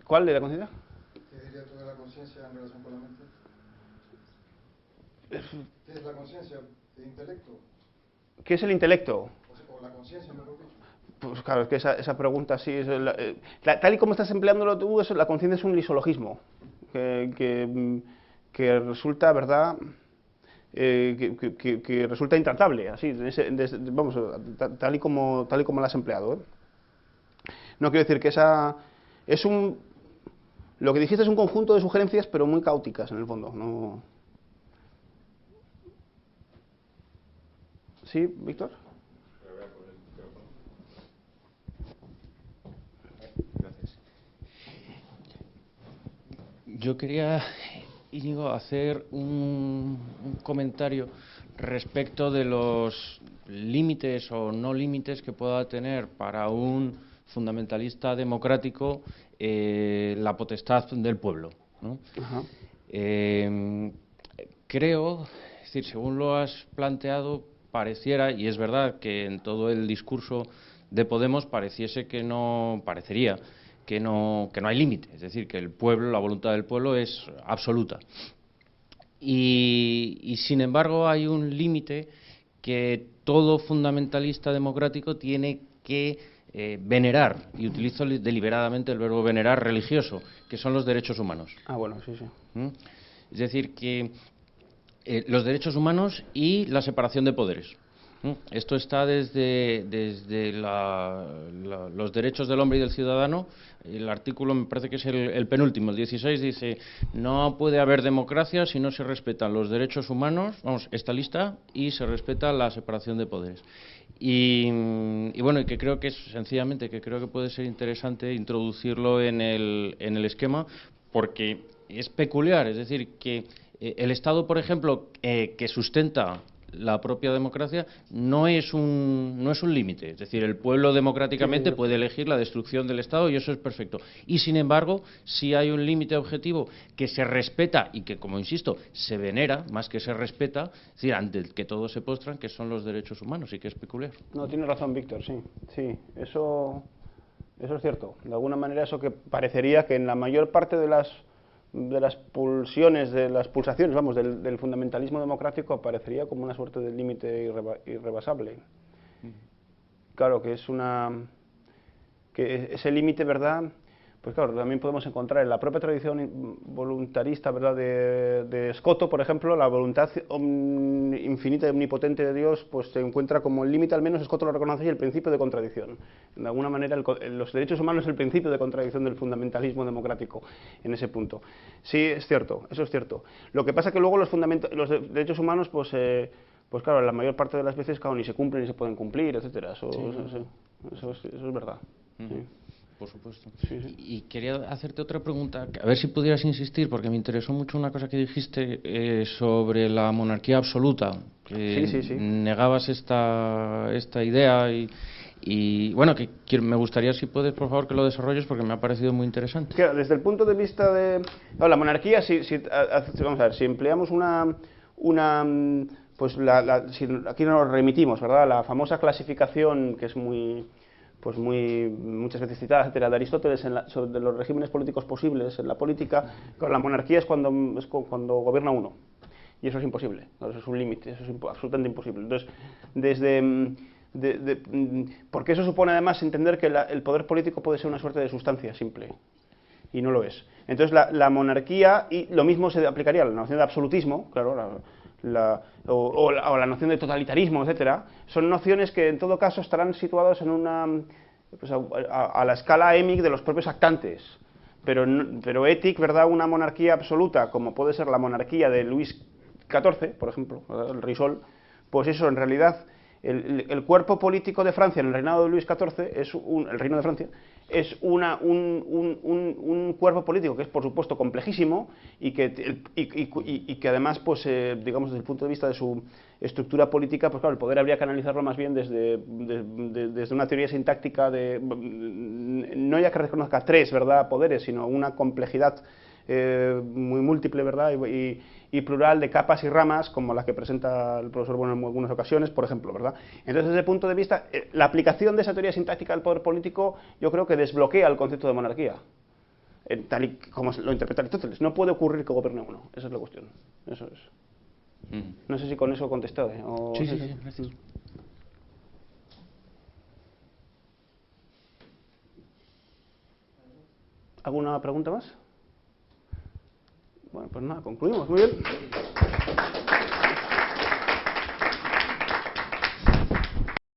¿Cuál de la conciencia? ¿Qué dirías tú de la conciencia en relación con la mente? ¿Qué es la conciencia? ¿El intelecto? ¿Qué es el intelecto? O la conciencia, mejor dicho. Pues claro, es que esa pregunta sí es... tal y como estás empleándolo tú, la conciencia es un lisologismo que resulta, ¿verdad?, que resulta intratable, así, vamos, tal y como la has empleado. No quiero decir que lo que dijiste es un conjunto de sugerencias, pero muy caóticas en el fondo. No... ¿Sí, Víctor? Yo quería, Íñigo, hacer un comentario respecto de los límites o no límites que pueda tener para un fundamentalista democrático la potestad del pueblo, ¿no? Creo, es decir, según lo has planteado, pareciera, y es verdad que en todo el discurso de Podemos parecería que no hay límite, es decir, que el pueblo, la voluntad del pueblo es absoluta. Y sin embargo hay un límite que todo fundamentalista democrático tiene que venerar, y utilizo deliberadamente el verbo venerar religioso, que son los derechos humanos. Ah, bueno, sí, sí. Es decir, que los derechos humanos y la separación de poderes. Esto está desde los derechos del hombre y del ciudadano. El artículo me parece que es el penúltimo, el 16, dice: no puede haber democracia si no se respetan los derechos humanos, vamos, esta lista, y se respeta la separación de poderes. Y bueno, y que creo que es sencillamente, que creo que puede ser interesante introducirlo en el esquema, porque es peculiar, es decir, que el Estado, por ejemplo, que sustenta la propia democracia, no es un límite. Es decir, el pueblo democráticamente puede elegir la destrucción del Estado y eso es perfecto. Y sin embargo, sí hay un límite objetivo que se respeta y que, como insisto, se venera más que se respeta, es decir, ante el que todos se postran, que son los derechos humanos, y que es peculiar. No, tiene razón, Víctor, sí. Sí, eso es cierto. De alguna manera, eso que parecería que en la mayor parte de las pulsiones, de las pulsaciones, vamos, del fundamentalismo democrático, aparecería como una suerte de límite irrebasable. Claro, que que ese límite, ¿verdad? Pues claro, también podemos encontrar en la propia tradición voluntarista, ¿verdad?, de Scotto, por ejemplo, la voluntad infinita y omnipotente de Dios, pues se encuentra como el límite, al menos Scotto lo reconoce, y el principio de contradicción. De alguna manera, los derechos humanos es el principio de contradicción del fundamentalismo democrático, en ese punto. Sí, es cierto, eso es cierto. Lo que pasa es que luego los derechos humanos, pues claro, la mayor parte de las veces, claro, ni se cumplen ni se pueden cumplir, etcétera. Eso es verdad. Sí. Por supuesto. Sí, sí. Y quería hacerte otra pregunta, a ver si pudieras insistir, porque me interesó mucho una cosa que dijiste sobre la monarquía absoluta, que sí. negabas esta idea y bueno, que me gustaría, si puedes, por favor, que lo desarrolles, porque me ha parecido muy interesante. Claro, desde el punto de vista de la monarquía, vamos a ver, si empleamos aquí nos remitimos, ¿verdad?, la famosa clasificación que es muchas veces citada, etcétera, de Aristóteles sobre los regímenes políticos posibles en la política. Con la monarquía es cuando gobierna uno, y eso es imposible, eso es un límite, eso es absolutamente imposible. Entonces, porque eso supone además entender que el poder político puede ser una suerte de sustancia simple, y no lo es. Entonces la monarquía, y lo mismo se aplicaría a la noción de absolutismo, claro, o la noción de totalitarismo, etcétera, son nociones que en todo caso estarán situadas en a la escala émic de los propios actantes, pero étic, ¿verdad?, una monarquía absoluta, como puede ser la monarquía de Luis XIV, por ejemplo, el rey Sol, pues eso en realidad el cuerpo político de Francia en el reinado de Luis XIV el reino de Francia es un cuerpo político que es, por supuesto, complejísimo y que además, pues digamos, desde el punto de vista de su estructura política, pues claro, el poder habría que analizarlo más bien desde una teoría sintáctica no ya que reconozca tres, ¿verdad?, poderes, sino una complejidad muy múltiple, ¿verdad?, y plural de capas y ramas, como la que presenta el profesor Bueno en algunas ocasiones, por ejemplo, ¿verdad? Entonces, desde ese punto de vista, la aplicación de esa teoría sintáctica del poder político, yo creo que desbloquea el concepto de monarquía, tal y como lo interpreta Aristóteles. No puede ocurrir que gobierne uno, esa es la cuestión. Eso es. No sé si con eso he contestado. Sí, gracias. ¿Alguna pregunta más? Bueno, pues nada, concluimos. Muy bien.